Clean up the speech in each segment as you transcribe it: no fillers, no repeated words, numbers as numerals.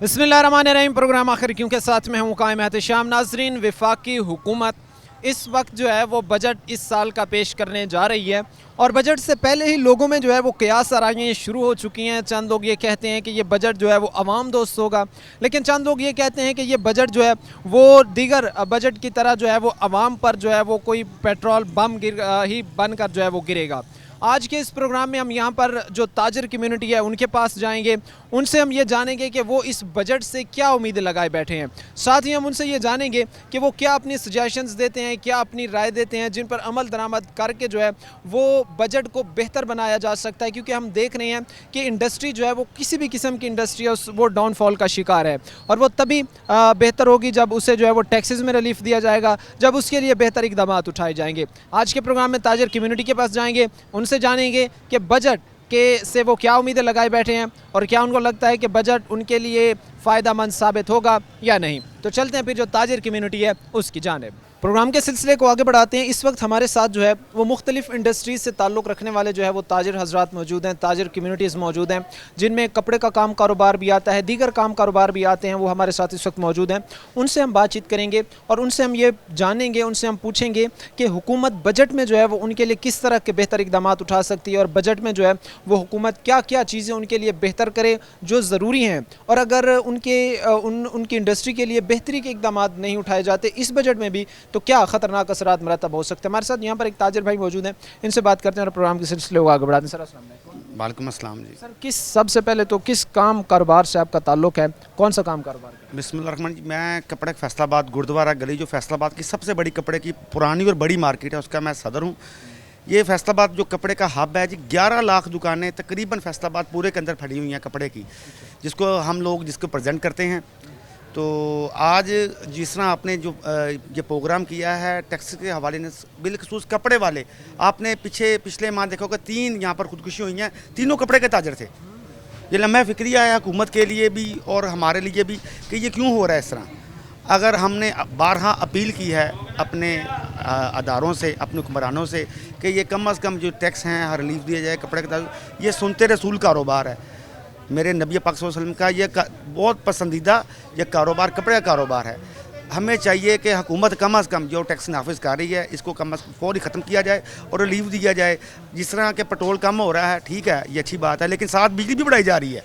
बिस्मिल्लाहिर्रहमानिर्रहीम। प्रोग्राम आखिर क्यों के साथ में हूँ कायम एहतशाम। नाजरीन, वफाकी हुकूमत इस वक्त जो है वो बजट इस साल का पेश करने जा रही है और बजट से पहले ही लोगों में जो है वो कयास आराइयाँ शुरू हो चुकी हैं। चंद लोग ये कहते हैं कि ये बजट जो है वो अवाम दोस्त होगा, लेकिन चंद लोग ये कहते हैं कि ये बजट जो है वो दीगर बजट की तरह जो है वो अवाम पर जो है वो कोई पेट्रोल बम ही बनकर जो है वो गिरेगा। आज के इस प्रोग्राम में हम यहाँ पर जो ताजर कम्युनिटी है उनके पास जाएंगे, उनसे हम ये जानेंगे कि वो इस बजट से क्या उम्मीदें लगाए बैठे हैं। साथ ही हम उनसे ये जानेंगे कि वो क्या अपनी सजेशंस देते हैं, क्या अपनी राय देते हैं जिन पर अमल दरामद करके जो है वो बजट को बेहतर बनाया जा सकता है। क्योंकि हम देख रहे हैं कि इंडस्ट्री जो है वो किसी भी किस्म की इंडस्ट्री है वो डाउनफॉल का शिकार है और वो तभी बेहतर होगी जब उसे जो है वो टैक्सेस में रिलीफ दिया जाएगा, जब उसके लिए बेहतर इकदाम उठाए जाएंगे। आज के प्रोग्राम में ताजर कम्युनिटी के पास जाएंगे, उनसे जानेंगे कि बजट के से वो क्या उम्मीदें लगाए बैठे हैं और क्या उनको लगता है कि बजट उनके लिए फ़ायदा मंद साबित होगा या नहीं। तो चलते हैं फिर जो ताजर कम्युनिटी है उसकी जानिब। प्रोग्राम के सिलसिले को आगे बढ़ाते हैं। इस वक्त हमारे साथ जो है वो मुख्तलिफ़ इंडस्ट्रीज़ से ताल्लुक़ रखने वाले जो है वो ताजर हजरात मौजूद हैं, ताजर कम्युनिटीज़ मौजूद हैं जिनमें कपड़े का काम कारोबार भी आता है, दीगर काम कारोबार भी आते हैं। वो हमारे साथ इस वक्त मौजूद हैं, उनसे हम बातचीत करेंगे और उनसे हम ये जानेंगे, उनसे हम पूछेंगे कि हुकूमत बजट में जो है वो उनके लिए किस तरह के बेहतर इकदाम उठा सकती है और बजट में जो है वो हुकूमत क्या क्या चीज़ें उनके लिए बेहतर करे जो ज़रूरी हैं, और अगर उनकी इंडस्ट्री के लिए बेहतरी के इकदाम नहीं उठाए जाते इस बजट में भी तो क्या ख़तरनाक असरात मरतब हो सकते हैं। हमारे साथ यहाँ पर एक ताजर भाई मौजूद हैं, इनसे बात करते हैं और प्रोग्राम के सिलसिले को आगे बढ़ाते हैं। सर अस्सलाम वालेकुम। वालेकुम अस्सलाम जी। सर, सबसे पहले तो किस काम कारोबार से आपका ताल्लुक़ है, कौन सा काम कारोबार है? बिस्मिल्लाहिर्रहमान जी, मैं कपड़े फैसलाबाद गुरुद्वारा गली जो फैसलाबाद की सबसे बड़ी कपड़े की पुरानी और बड़ी मार्केट है उसका मैं सदर हूँ। ये फैसलाबाद जो कपड़े का हब है जी, 11 लाख दुकानें तकरीबन फैसलाबाद पूरे के अंदर फैली हुई हैं कपड़े की, जिसको प्रेजेंट करते हैं। तो आज जिस तरह आपने जो ये प्रोग्राम किया है टैक्स के हवाले से बिलखसूस कपड़े वाले, आपने पिछले माह देखा होगा 3 यहाँ पर खुदकुशी हुई हैं, तीनों कपड़े के ताजर थे। ये लम्हा फिक्रिया है हुकूमत के लिए भी और हमारे लिए भी कि ये क्यों हो रहा है इस तरह। अगर हमने बारहा अपील की है अपने अदारों से, अपने हुक्मरानों से कि ये कम अज़ कम जो टैक्स हैं रिलीफ दिया जाए कपड़े के ताजर, ये सुनते रसूल कारोबार है। मेरे नबी पाक सल्लल्लाहु अलैहि वसल्लम का ये बहुत पसंदीदा ये कारोबार कपड़े का कारोबार है। हमें चाहिए कि हुकूमत कम अज़ कम जो टैक्स नाफिज कर रही है इसको कम अज़ कम फौरी ख़त्म किया जाए और रिलीफ दिया जाए। जिस तरह के पेट्रोल कम हो रहा है, ठीक है, ये अच्छी बात है, लेकिन साथ बिजली भी बढ़ाई जा रही है।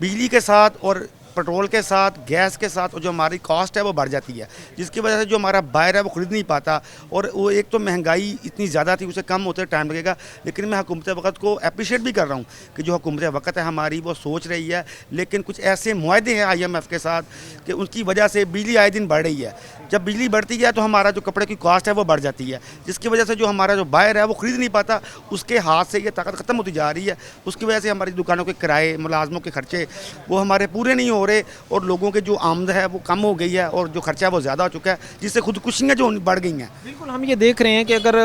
बिजली के साथ और पेट्रोल के साथ गैस के साथ जो हमारी कॉस्ट है वो बढ़ जाती है, जिसकी वजह से जो हमारा बायर है वो ख़रीद नहीं पाता। और वो एक तो महंगाई इतनी ज़्यादा थी, उसे कम होते टाइम लगेगा। लेकिन मैं हुकूमत वक्त को अप्रिशिएट भी कर रहा हूँ कि जो हुकूमत वक्त है हमारी वो सोच रही है, लेकिन कुछ ऐसे मुआहदे हैं IMF के साथ कि उनकी वजह से बिजली आए दिन बढ़ रही है। जब बिजली बढ़ती है तो हमारा जो कपड़े की कॉस्ट है वो बढ़ जाती है, जिसकी वजह से जो हमारा जो बायर है वो ख़रीद नहीं पाता, उसके हाथ से ये ताकत ख़त्म होती जा रही है। उसकी वजह से हमारी दुकानों के किराए, मुलाजमों के खर्चे वो हमारे पूरे नहीं हो रहे और लोगों के जो आमद है वो कम हो गई है और जो खर्चा है वो ज़्यादा हो चुका है, जिससे खुदकुशियाँ जो बढ़ गई हैं। बिल्कुल, हम ये देख रहे हैं कि अगर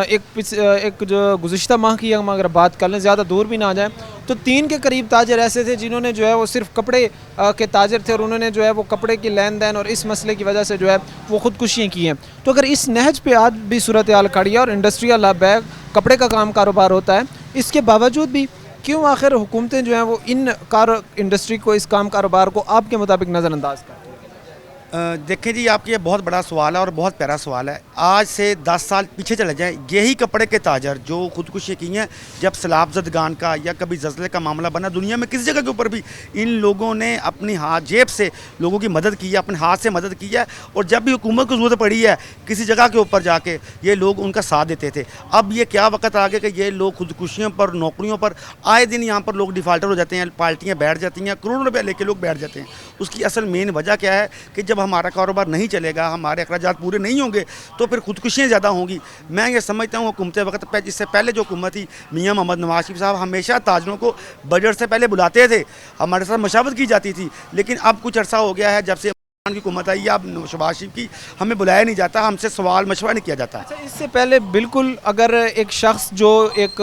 एक जो गुज़िश्ता माह की हम अगर बात कर लें, ज़्यादा दूर भी ना जाए, तो 3 के करीब ताजर ऐसे थे जिन्होंने जो है वो सिर्फ कपड़े के ताजर थे और उन्होंने जो है वो कपड़े की लेन देन और इस मसले की वजह से जो है वो खुदकुशियाँ की हैं। तो अगर इस नहज पे आज भी सूरत हाल खड़ी है और इंडस्ट्रियल हब है, कपड़े का काम कारोबार होता है, इसके बावजूद भी क्यों आखिर हुकूमतें जो हैं वो इन इंडस्ट्री को, इस काम कारोबार को आपके मुताबिक नज़रअंदाज करती हैं? देखें जी, आपकी ये बहुत बड़ा सवाल है और बहुत प्यारा सवाल है। आज से 10 साल पीछे चले जाएं, यही कपड़े के ताजर जो खुदकुशी की हैं जब सैलाब ज़दगान का या कभी ज़लज़ले का मामला बना, दुनिया में किसी जगह के ऊपर भी इन लोगों ने अपनी जेब से लोगों की मदद की है, अपने हाथ से मदद की है। और जब भी हुकूमत को ज़रूरत पड़ी है किसी जगह के ऊपर जाके ये लोग उनका साथ देते थे। अब ये क्या वक्त आ गया कि ये लोग खुदकुशियों पर, नौकरियों पर आए दिन यहाँ पर लोग डिफ़ाल्टर हो जाते हैं, पार्टियाँ बैठ जाती हैं, करोड़ों रुपये लेके लोग बैठ जाते हैं। उसकी असल मेन वजह क्या है कि जब हमारा कारोबार नहीं चलेगा, हमारे अखराजात पूरे नहीं होंगे तो फिर खुदकुशियाँ ज़्यादा होंगी। मैं ये समझता हूँ हुकूमत वक्त पे, इससे पहले जो हुकूमत थी मियाँ मोहम्मद नवाज शरीफ साहब हमेशा ताजरों को बजट से पहले बुलाते थे, हमारे साथ मशावरत की जाती थी। लेकिन अब कुछ अर्सा हो गया है जब से की हुकूमत आई है, अब शहबाज शरीफ की, हमें बुलाया नहीं जाता, हमसे सवाल मशवरा नहीं किया जाता। अच्छा, इससे पहले बिल्कुल अगर एक शख्स जो एक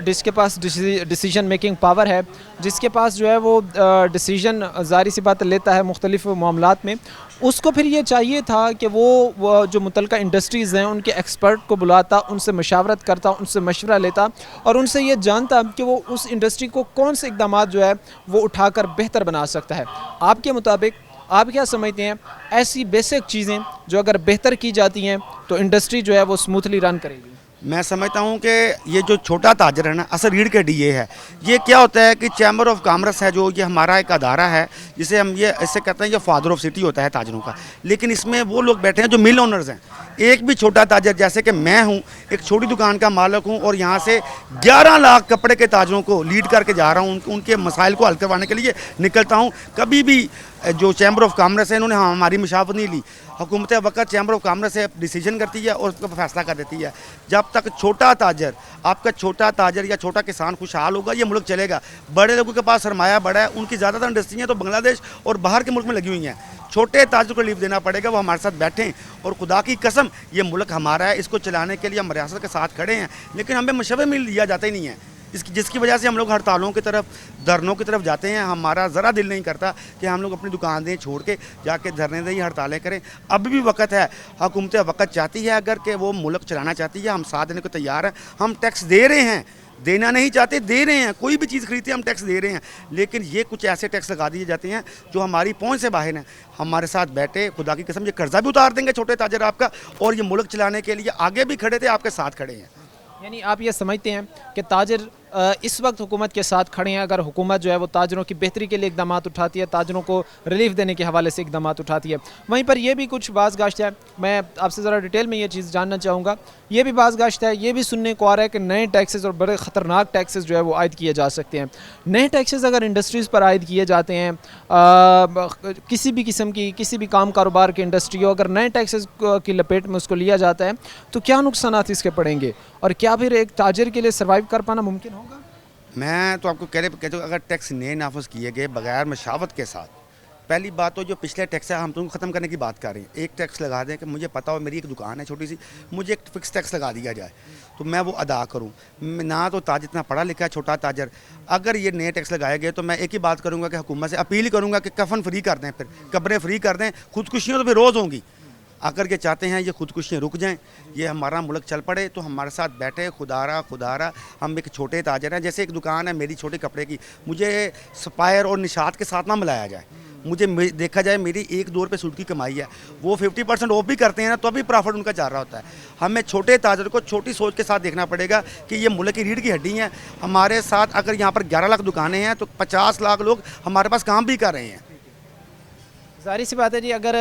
जिसके पास डिसीजन मेकिंग पावर है, जिसके पास जो है वो डिसीजन ज़ाहिर सी बात लेता है मुख्तलिफ मामलात में, उसको फिर ये चाहिए था कि वो जो मुतलका इंडस्ट्रीज़ हैं उनके एक्सपर्ट को बुलाता, उनसे मशावरत करता, उनसे मशवरा लेता और उनसे ये जानता कि वो उस इंडस्ट्री को कौन से इक़दाम जो है वो उठाकर बेहतर बना सकता है। आपके मुताबिक आप क्या समझते हैं ऐसी बेसिक चीज़ें जो अगर बेहतर की जाती हैं तो इंडस्ट्री जो है वो स्मूथली रन करेगी? मैं समझता हूँ कि ये जो छोटा ताजर है ना, असल रीढ़ के डीए है। ये क्या होता है कि चैम्बर ऑफ कॉमर्स है जो, ये हमारा एक अदारा है जिसे हम ये इससे कहते हैं, ये फादर ऑफ सिटी होता है ताजरों का। लेकिन इसमें वो लोग बैठे हैं जो मिल ओनर्स हैं। एक भी छोटा ताजर, जैसे कि मैं हूँ, एक छोटी दुकान का मालिक हूँ और यहाँ से 11 लाख कपड़े के ताजरों को लीड करके जा रहा हूँ, उनके मसाइल को हल करवाने के लिए निकलता हूँ। कभी भी जो चैम्बर ऑफ कॉमर्स है इन्होंने हमारी मुशावरत नहीं ली। हुकूमत वक्त चैम्बर ऑफ कॉमर्स से डिसीजन करती है और उसका फैसला कर देती है। जब तक छोटा ताजर, आपका छोटा ताजर या छोटा किसान खुशहाल होगा, ये मुल्क चलेगा। बड़े लोगों के पास सरमाया बड़ा है, उनकी ज़्यादातर इंडस्ट्रियाँ तो बांग्लादेश और बाहर के मुल्क में लगी हुई हैं। छोटे ताजर को लीव देना पड़ेगा, वो हमारे साथ बैठें और खुदा की कसम ये मुल्क हमारा है, इसको चलाने के लिए हम रियासत के साथ खड़े हैं। लेकिन हमें मशवरे में लिया जाता ही नहीं है, जिसकी वजह से हम लोग हड़तालों की तरफ, धरनों की तरफ जाते हैं। हमारा ज़रा दिल नहीं करता कि हम लोग अपनी दुकान दें छोड़ के जाके धरने दें, हड़तालें करें। अब भी वक्त है, हुकूमत वक्त चाहती है अगर कि वो मुल्क चलाना चाहती है, हम साथ देने को तैयार हैं। हम टैक्स दे रहे हैं, देना नहीं चाहते, दे रहे हैं। कोई भी चीज़ खरीदते हैं हम टैक्स दे रहे हैं। लेकिन ये कुछ ऐसे टैक्स लगा दिए जाते हैं जो हमारी पहुंच से बाहर हैं। हमारे साथ बैठे, खुदा की कसम ये कर्जा भी उतार देंगे छोटे ताजर आपका, और ये मुल्क चलाने के लिए आगे भी खड़े थे, आपके साथ खड़े हैं। यानी आप ये समझते हैं कि ताजर इस वक्त हुकूमत के साथ खड़े हैं। अगर हुकूमत जो है वो ताजरों की बेहतरी के लिए इक़दाम उठाती है, ताजरों को रिलीफ देने के हवाले से इक़दाम उठाती है। वहीं पर यह भी कुछ बाज़गाश्त है, मैं आपसे ज़रा डिटेल में ये चीज़ जानना चाहूँगा। ये भी बाज़गाश्त है, ये भी सुनने को आ रहा है कि नए टैक्सेस और बड़े ख़तरनाक टैक्सेस जो है वो आयद किए जा सकते हैं। नए टैक्सेस अगर इंडस्ट्रीज़ पर आयद किए जाते हैं, किसी भी किस्म की, किसी भी काम कारोबार की इंडस्ट्री हो, अगर नए टैक्सेस की लपेट में उसको लिया जाता है तो क्या नुकसानात इसके पड़ेंगे और क्या फिर एक ताजर के लिए सर्वाइव कर पाना मुमकिन होगा? मैं तो आपको कहता हूँ, अगर टैक्स नए नाफज किए गए बगैर मशावत के साथ, पहली बात तो जो पिछले टैक्स है हम तो ख़त्म करने की बात कर रहे हैं। एक टैक्स लगा दें कि मुझे पता हो मेरी एक दुकान है छोटी सी, मुझे एक फ़िक्स टैक्स लगा दिया जाए तो मैं वो अदा करूँ। ना तो ताज इतना पढ़ा लिखा है छोटा ताजर, अगर ये नए टैक्स लगाए गए तो मैं एक ही बात करूँगा कि हुकूमत से अपील करूँगा कि कफन फ्री कर दें, फिर कब्रें फ्री कर दें। खुदकुशियाँ तो फिर रोज़ होंगी। अगर ये चाहते हैं ये खुदकुशियाँ रुक जाएं, ये हमारा मुल्क चल पड़े, तो हमारे साथ बैठे। खुदारा हम एक छोटे ताजर हैं, जैसे एक दुकान है मेरी छोटे कपड़े की, मुझे सपायर और निशात के साथ ना मिलाया जाए। मुझे देखा जाए मेरी 1-2 रुपये सूट की कमाई है, वो 50% ऑफ भी करते हैं ना तो भी प्रॉफिट उनका जा रहा होता है। हमें छोटे ताजर को छोटी सोच के साथ देखना पड़ेगा कि ये मुल्क की रीढ़ की हड्डी है। हमारे साथ अगर यहाँ पर 11 लाख दुकानें हैं तो 50 लाख लोग हमारे पास काम भी कर रहे हैं। ज़ाहिर सी बात है जी, अगर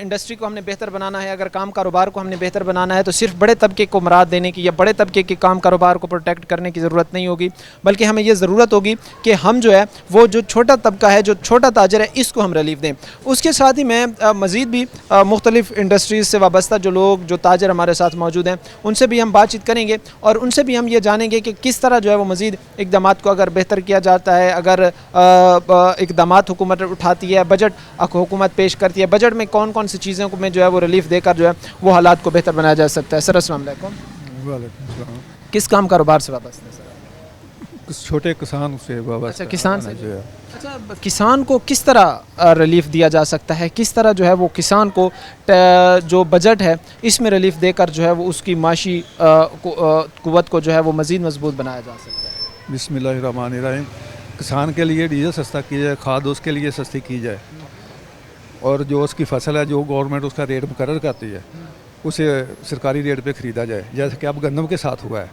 इंडस्ट्री को हमने बेहतर बनाना है, अगर काम कारोबार को हमने बेहतर बनाना है तो सिर्फ बड़े तबके को मराद देने की या बड़े तबके के काम कारोबार को प्रोटेक्ट करने की ज़रूरत नहीं होगी, बल्कि हमें ये ज़रूरत होगी कि हम जो है वो जो छोटा तबका है, जो छोटा ताजर है, इसको हम रिलीफ दें। उसके साथ ही मैं मज़ीद भी मुख्तलिफ़ इंडस्ट्रीज़ से वाबस्ता जो लोग, जो ताजर हमारे साथ मौजूद हैं, उनसे भी हम बातचीत करेंगे और उनसे भी हम ये जानेंगे कि किस तरह जो है वो मज़ीद इक़दाम को अगर बेहतर किया जाता है, अगर इक़दाम हुकूमत उठाती है, बजट हुकूमत पेश करती है, बजट में कौन कौन सी चीज़ों को में जो है वो रिलीफ देकर जो है वो हालात को बेहतर बनाया जा सकता है। सर अस्सलाम वालेकुम। वालेकुम सलाम। किस काम कारोबार से वाबस्ता है सर? छोटे किसान से वाबस्ता। अच्छा, किसान से। जो है। अच्छा, किसान को किस तरह रिलीफ दिया जा सकता है, किस तरह जो है वो किसान को जो बजट है इसमें रिलीफ देकर जो है वो उसकी माशी कुव्वत को जो है वो मज़ीद मजबूत बनाया जा सकता है? बिस्मिल्लाहिर्रहमानिर्रहीम। किसान के लिए डीजल सस्ता की जाए, खाद उसके लिए सस्ती की जाए, और जो उसकी फसल है जो गवर्नमेंट उसका रेट मुकर्रर करती है उसे सरकारी रेट पे ख़रीदा जाए। जैसे कि अब गंदम के साथ हुआ है,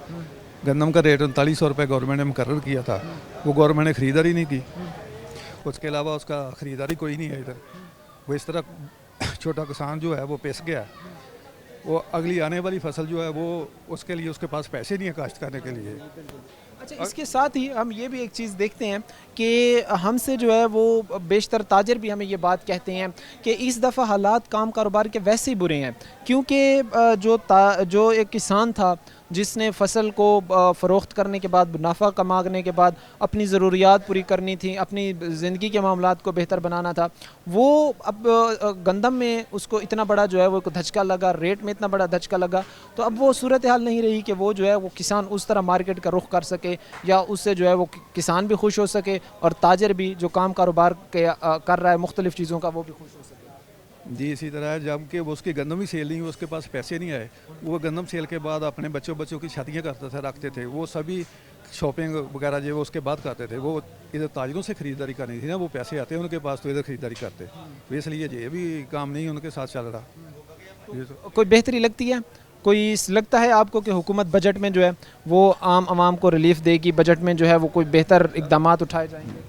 गंदम का रेट 3900 रुपये गवर्नमेंट ने मुकर्रर किया था, वो गवर्नमेंट ने ख़रीदारी नहीं की। उसके अलावा उसका ख़रीदारी कोई नहीं है इधर। वो इस तरह छोटा किसान जो है वो पिस गया है, वो अगली आने वाली फसल जो है वो उसके लिए उसके पास पैसे नहीं है काश्त करने के लिए। अच्छा, इसके साथ ही हम ये भी एक चीज़ देखते हैं कि हमसे जो है वो बेशतर ताजर भी हमें ये बात कहते हैं कि इस दफ़ा हालात काम कारोबार के वैसे ही बुरे हैं, क्योंकि जो एक किसान था جس نے فصل کو فروخت کرنے کے بعد منافع کمانے کے بعد اپنی ضروریات پوری کرنی تھی, اپنی زندگی کے معاملات کو بہتر بنانا تھا, وہ اب گندم میں اس کو اتنا بڑا جو ہے وہ دھچکا لگا, ریٹ میں اتنا بڑا دھچکا لگا, تو اب وہ صورتحال نہیں رہی کہ وہ جو ہے وہ کسان اس طرح مارکیٹ کا رخ کر سکے, یا اس سے جو ہے وہ کسان بھی خوش ہو سکے اور تاجر بھی جو کام کاروبار کر رہا ہے مختلف چیزوں کا وہ بھی خوش ہو سکے. جی اسی طرح ہے, جب کہ وہ اس کی گندم ہی سیل نہیں ہوئی, اس کے پاس پیسے نہیں آئے, وہ گندم سیل کے بعد اپنے بچوں کی شادیاں کرتا تھا, رکھتے تھے, وہ سبھی شاپنگ وغیرہ جو اس کے بعد کرتے تھے, وہ ادھر تاجروں سے خریداری کرنی تھی نا, وہ پیسے آتے ہیں ان کے پاس تو ادھر خریداری کرتے, تو اس لیے یہ بھی کام نہیں ان کے ساتھ چل رہا. کوئی بہتری لگتی ہے, کوئی لگتا ہے آپ کو کہ حکومت بجٹ میں جو ہے وہ عام عوام کو ریلیف دے گی, بجٹ میں جو ہے وہ کوئی بہتر اقدامات اٹھائے جائیں گے؟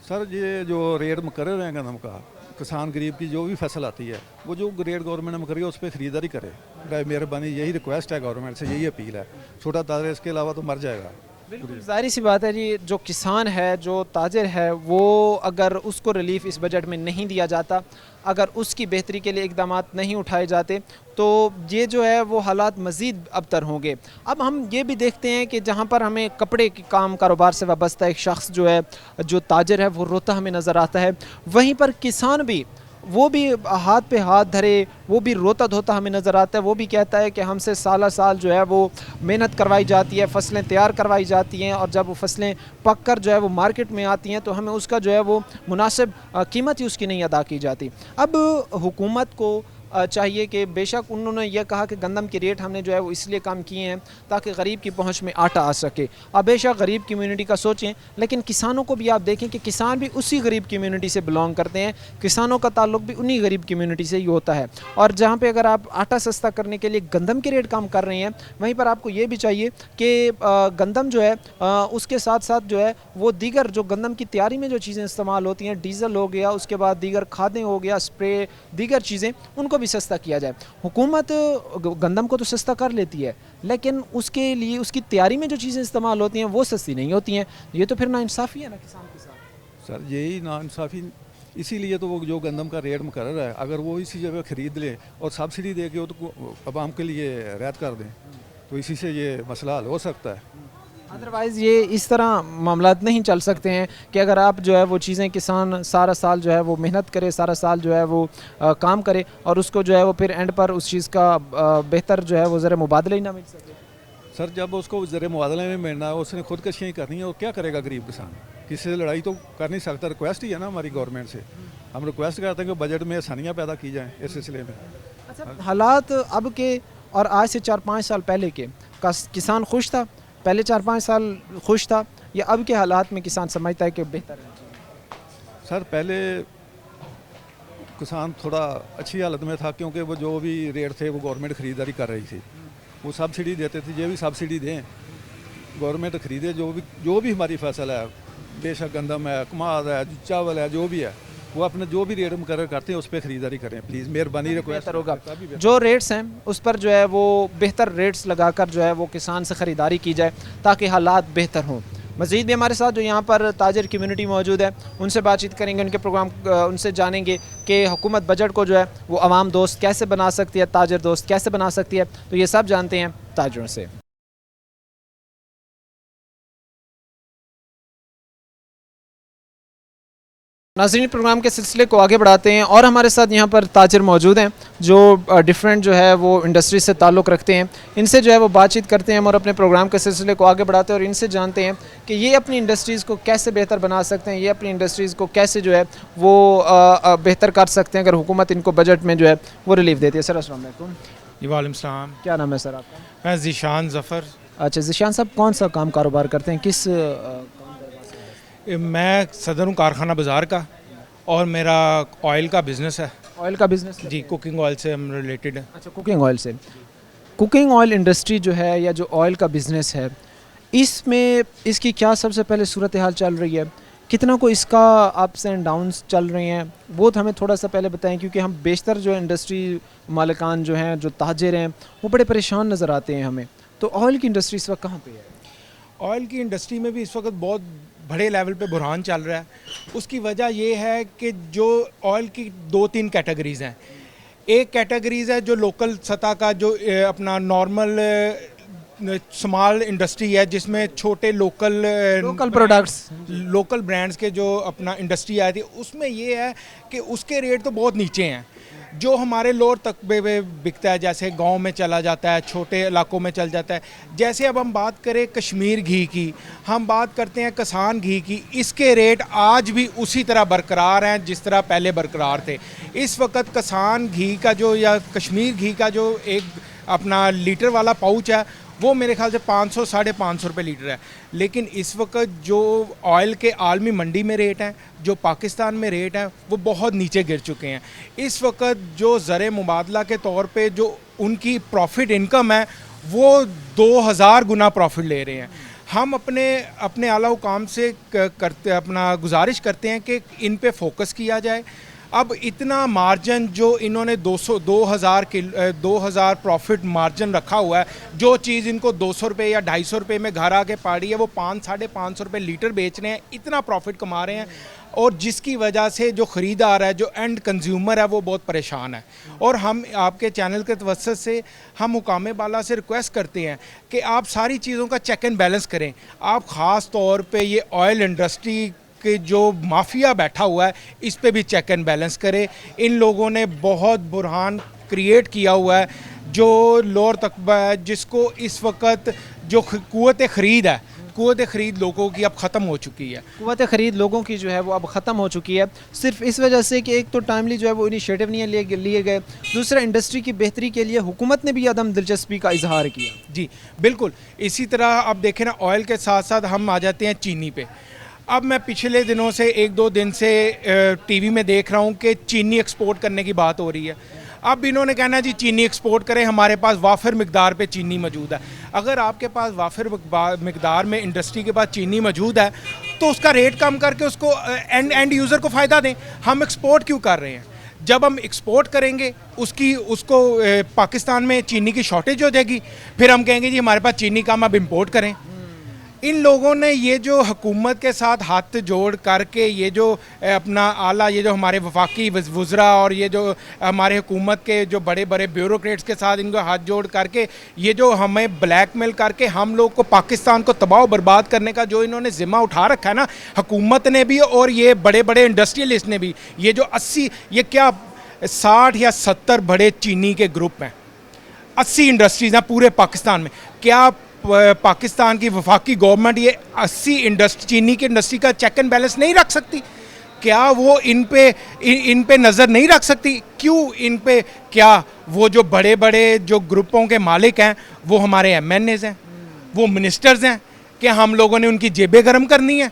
سر یہ جو ریٹ مقرر ہے گندم کا, کسان غریب کی جو بھی فصل آتی ہے وہ جو ریٹ گورنمنٹ نے مقرر ہے اس پہ خریداری کرے, برائے مہربانی یہی ریکویسٹ ہے گورنمنٹ سے, یہی اپیل ہے. چھوٹا تاجر اس کے علاوہ تو مر جائے گا. بالکل ظاہری سی بات ہے جی, جو کسان ہے, جو تاجر ہے, وہ اگر اس کو ریلیف اس بجٹ میں نہیں دیا جاتا, اگر اس کی بہتری کے لیے اقدامات نہیں اٹھائے جاتے, تو یہ جو ہے وہ حالات مزید ابتر ہوں گے. اب ہم یہ بھی دیکھتے ہیں کہ جہاں پر ہمیں کپڑے کے کام کاروبار سے وابستہ ایک شخص جو ہے, جو تاجر ہے, وہ روتا ہمیں نظر آتا ہے, وہیں پر کسان بھی, وہ بھی ہاتھ پہ ہاتھ دھرے, وہ بھی روتا دھوتا ہمیں نظر آتا ہے. وہ بھی کہتا ہے کہ ہم سے سالہ سال جو ہے وہ محنت کروائی جاتی ہے, فصلیں تیار کروائی جاتی ہیں, اور جب وہ فصلیں پک کر جو ہے وہ مارکیٹ میں آتی ہیں تو ہمیں اس کا جو ہے وہ مناسب قیمت ہی اس کی نہیں ادا کی جاتی. اب حکومت کو چاہیے کہ بے شک انہوں نے یہ کہا کہ گندم کے ریٹ ہم نے جو ہے وہ اس لیے کم کیے ہیں تاکہ غریب کی پہنچ میں آٹا آ سکے. اب بے شک غریب کمیونٹی کا سوچیں, لیکن کسانوں کو بھی آپ دیکھیں کہ کسان بھی اسی غریب کمیونٹی سے بلانگ کرتے ہیں, کسانوں کا تعلق بھی انہی غریب کمیونٹی سے ہی ہوتا ہے. اور جہاں پہ اگر آپ آٹا سستا کرنے کے لیے گندم کے ریٹ کم کر رہے ہیں, وہیں پر آپ کو یہ بھی چاہیے کہ گندم جو ہے اس کے ساتھ ساتھ جو ہے وہ دیگر جو گندم کی تیاری میں جو چیزیں استعمال ہوتی ہیں, ڈیزل ہو گیا, اس کے بعد دیگر کھادیں ہو گیا, اسپرے, دیگر چیزیں, ان کو بھی سستا کیا جائے. حکومت گندم کو تو سستا کر لیتی ہے, لیکن اس کے لیے اس کی تیاری میں جو چیزیں استعمال ہوتی ہیں وہ سستی نہیں ہوتی ہیں. یہ تو پھر ناانصافی ہے نا کسان کے ساتھ. سر یہی ناانصافی, اسی لیے تو وہ جو گندم کا ریٹ مقرر ہے, اگر وہ اسی جگہ خرید لیں اور سبسڈی دے کے وہ تو عوام کے لیے رعایت کر دیں, تو اسی سے یہ مسئلہ حل ہو سکتا ہے. ادروائز یہ اس طرح معاملات نہیں چل سکتے ہیں کہ اگر آپ جو ہے وہ چیزیں, کسان سارا سال جو ہے وہ محنت کرے, سارا سال جو ہے وہ کام کرے, اور اس کو جو ہے وہ پھر اینڈ پر اس چیز کا بہتر جو ہے وہ ذرا مبادلہ ہی نہ مل سکے. سر جب اس کو ذریعہ مبادلے میں ملنا ہے, اس نے خودکشیاں ہی کرنی ہے, اور کیا کرے گا غریب کسان, کسی سے لڑائی تو کر نہیں سکتا. ریکویسٹ ہی ہے نا ہماری گورنمنٹ سے, ہم ریکویسٹ کرتے ہیں کہ بجٹ میں آسانیاں پیدا کی جائیں اس سلسلے میں. اچھا, حالات اب کے اور آج سے 4-5 سال پہلے کے کسان خوش تھا؟ پہلے 4-5 سال خوش تھا, یا اب کے حالات میں کسان سمجھتا ہے کہ بہتر ہے؟ سر پہلے کسان تھوڑا اچھی حالت میں تھا, کیونکہ وہ جو بھی ریٹ تھے وہ گورنمنٹ خریداری کر رہی تھی, وہ سبسڈی دیتے تھے. یہ بھی سبسڈی دیں, گورنمنٹ خریدے جو بھی ہماری فصل ہے, بے شک گندم ہے, کماد ہے, چاول ہے, جو بھی ہے, وہ اپنے جو بھی ریٹ مقرر کرتے ہیں اس پہ خریداری کریں پلیز, مہربانی. بہتر ہوگا جو ریٹس ہیں اس پر جو ہے وہ بہتر ریٹس لگا کر جو ہے وہ کسان سے خریداری کی جائے تاکہ حالات بہتر ہوں. مزید بھی ہمارے ساتھ جو یہاں پر تاجر کمیونٹی موجود ہے, ان سے بات چیت کریں گے, ان کے پروگرام ان سے جانیں گے کہ حکومت بجٹ کو جو ہے وہ عوام دوست کیسے بنا سکتی ہے, تاجر دوست کیسے بنا سکتی ہے. تو یہ سب جانتے ہیں تاجروں سے. ناظرین, پروگرام کے سلسلے کو آگے بڑھاتے ہیں, اور ہمارے ساتھ یہاں پر تاجر موجود ہیں جو ڈیفرنٹ جو ہے وہ انڈسٹری سے تعلق رکھتے ہیں. ان سے جو ہے وہ بات چیت کرتے ہیں ہم, اور اپنے پروگرام کے سلسلے کو آگے بڑھاتے ہیں, اور ان سے جانتے ہیں کہ یہ اپنی انڈسٹریز کو کیسے بہتر بنا سکتے ہیں, یہ اپنی انڈسٹریز کو کیسے جو ہے وہ بہتر کر سکتے ہیں اگر حکومت ان کو بجٹ میں جو ہے وہ ریلیف دیتی ہے. سر السلام علیکم. جی وعلیکم السلام. کیا نام ہے سر آپ کا؟ میں ذیشان ظفر. اچھا ذیشان صاحب, کون سا کام کاروبار کرتے ہیں, کس میں صدر ہوں کارخانہ بازار کا, اور میرا آئل کا بزنس ہے. آئل کا بزنس؟ جی, کوکنگ آئل سے ہم ریلیٹڈ ہے. اچھا, کوکنگ آئل سے. کوکنگ آئل انڈسٹری جو ہے یا جو آئل کا بزنس ہے, اس میں اس کی کیا سب سے پہلے صورتحال چل رہی ہے, کتنا کو اس کا اپس اینڈ ڈاؤنس چل رہے ہیں, وہ ہمیں تھوڑا سا پہلے بتائیں, کیونکہ ہم بیشتر جو انڈسٹری مالکان جو ہیں, جو تاجر ہیں, وہ بڑے پریشان نظر آتے ہیں ہمیں. تو آئل کی انڈسٹری اس وقت کہاں پہ ہے؟ آئل کی انڈسٹری میں بھی اس وقت بہت بڑے لیول پہ بحران چل رہا ہے. اس کی وجہ یہ ہے کہ جو آئل کی 2-3 کیٹیگریز ہیں. ایک کیٹیگریز ہے جو لوکل سطح کا, جو اپنا نارمل स्मॉल इंडस्ट्री है जिसमें छोटे लोकल ब्रांड्स के जो अपना इंडस्ट्री आई थी, उसमें ये है कि उसके रेट तो बहुत नीचे हैं। जो हमारे लोअर तकबे में बिकता है, जैसे गांव में चला जाता है, छोटे इलाकों में चल जाता है। जैसे अब हम बात करें कश्मीर घी की, हम बात करते हैं कसान घी की, इसके रेट आज भी उसी तरह बरकरार हैं जिस तरह पहले बरकरार थे। इस वक्त कसान घी का जो या कश्मीर घी का जो एक अपना लीटर वाला पाउच है वो मेरे ख्याल से 500 साढ़े 500 रुपये लीटर है। लेकिन इस वक्त जो ऑयल के आलमी मंडी में रेट हैं, जो पाकिस्तान में रेट हैं, वो बहुत नीचे गिर चुके हैं। इस वक्त जो ज़र मुबादला के तौर पे जो उनकी प्रॉफिट इनकम है वो 2000 गुना प्रॉफिट ले रहे हैं। हम अपने आला हुकाम से गुजारिश करते हैं कि इन पे फोकस किया जाए। अब इतना मार्जिन जो इन्होंने 2000 प्रॉफिट मार्जिन रखा हुआ है, जो चीज़ इनको 200 रुपये या 250 रुपये में घर आके पड़ी है वो 5 साढ़े 500 रुपये लीटर बेच रहे हैं, इतना प्रॉफिट कमा रहे हैं। और जिसकी वजह से जो ख़रीदार है, जो एंड कंज्यूमर है, वो बहुत परेशान है। और हम आपके चैनल के तवज्जुह से हम हुकाम बाला से रिक्वेस्ट करते हैं कि आप सारी चीज़ों का चेक एंड बैलेंस करें। आप ख़ास तौर पे ये ऑयल इंडस्ट्री कि जो माफिया बैठा हुआ है इस पे भी चेक एंड बैलेंस करे। इन लोगों ने बहुत बुरहान क्रिएट किया हुआ है जो लोअर तकबा है, जिसको इस वक्त जो कुव्वत ख़रीद लोगों की अब ख़त्म हो चुकी है। कुव्वत ख़रीद लोगों की जो है वो अब ख़त्म हो चुकी है, सिर्फ इस वजह से कि एक तो टाइमली जो है वो इनिशिएटिव नहीं लिए गए, दूसरा इंडस्ट्री की बेहतरी के लिए हुकूमत ने भी अदम दिलचस्पी का इजहार किया। जी बिल्कुल। इसी तरह अब देखें ना, ऑयल के साथ साथ हम आ जाते हैं चीनी पे। अब मैं पिछले दिनों से 1-2 दिन से टीवी में देख रहा हूँ कि चीनी एक्सपोर्ट करने की बात हो रही है। अब इन्होंने कहना है जी चीनी एक्सपोर्ट करें, हमारे पास वाफिर मिकदार पे चीनी मौजूद है। अगर आपके पास वाफिर मिकदार में इंडस्ट्री के पास चीनी मौजूद है तो उसका रेट कम करके उसको एंड यूज़र को फ़ायदा दें। हम एक्सपोर्ट क्यों कर रहे हैं? जब हम एक्सपोर्ट करेंगे उसको पाकिस्तान में चीनी की शॉर्टेज हो जाएगी, फिर हम कहेंगे जी हमारे पास चीनी कम, अब इम्पोर्ट करें। इन लोगों ने ये जो हुकूमत के साथ हाथ जोड़ करके ये जो अपना आला, ये जो हमारे वफाकी वज़रा और ये जो हमारे हुकूमत के जो बड़े बड़े ब्यूरोक्रेट्स के साथ इनको हाथ जोड़ करके ये जो हमें ब्लैकमेल करके हम लोग को पाकिस्तान को तबाह बर्बाद करने का जो इन्होंने ज़िम्मा उठा रखा है ना, हुकूमत ने भी और ये बड़े बड़े इंडस्ट्रियलिस्ट ने भी, ये जो 60 या 70 बड़े चीनी के ग्रुप हैं, 80 इंडस्ट्रीज़ हैं पूरे पाकिस्तान में। क्या पाकिस्तान की वफाकी गवर्नमेंट ये 80 चीनी की इंडस्ट्री का चेक एंड बैलेंस नहीं रख सकती? क्या वो इन पे नज़र नहीं रख सकती? क्यों इन पे, क्या वो जो बड़े बड़े जो ग्रुपों के मालिक हैं वो हमारे MNAs हैं, वो मिनिस्टर्स हैं, कि हम लोगों ने उनकी जेबें गर्म करनी है?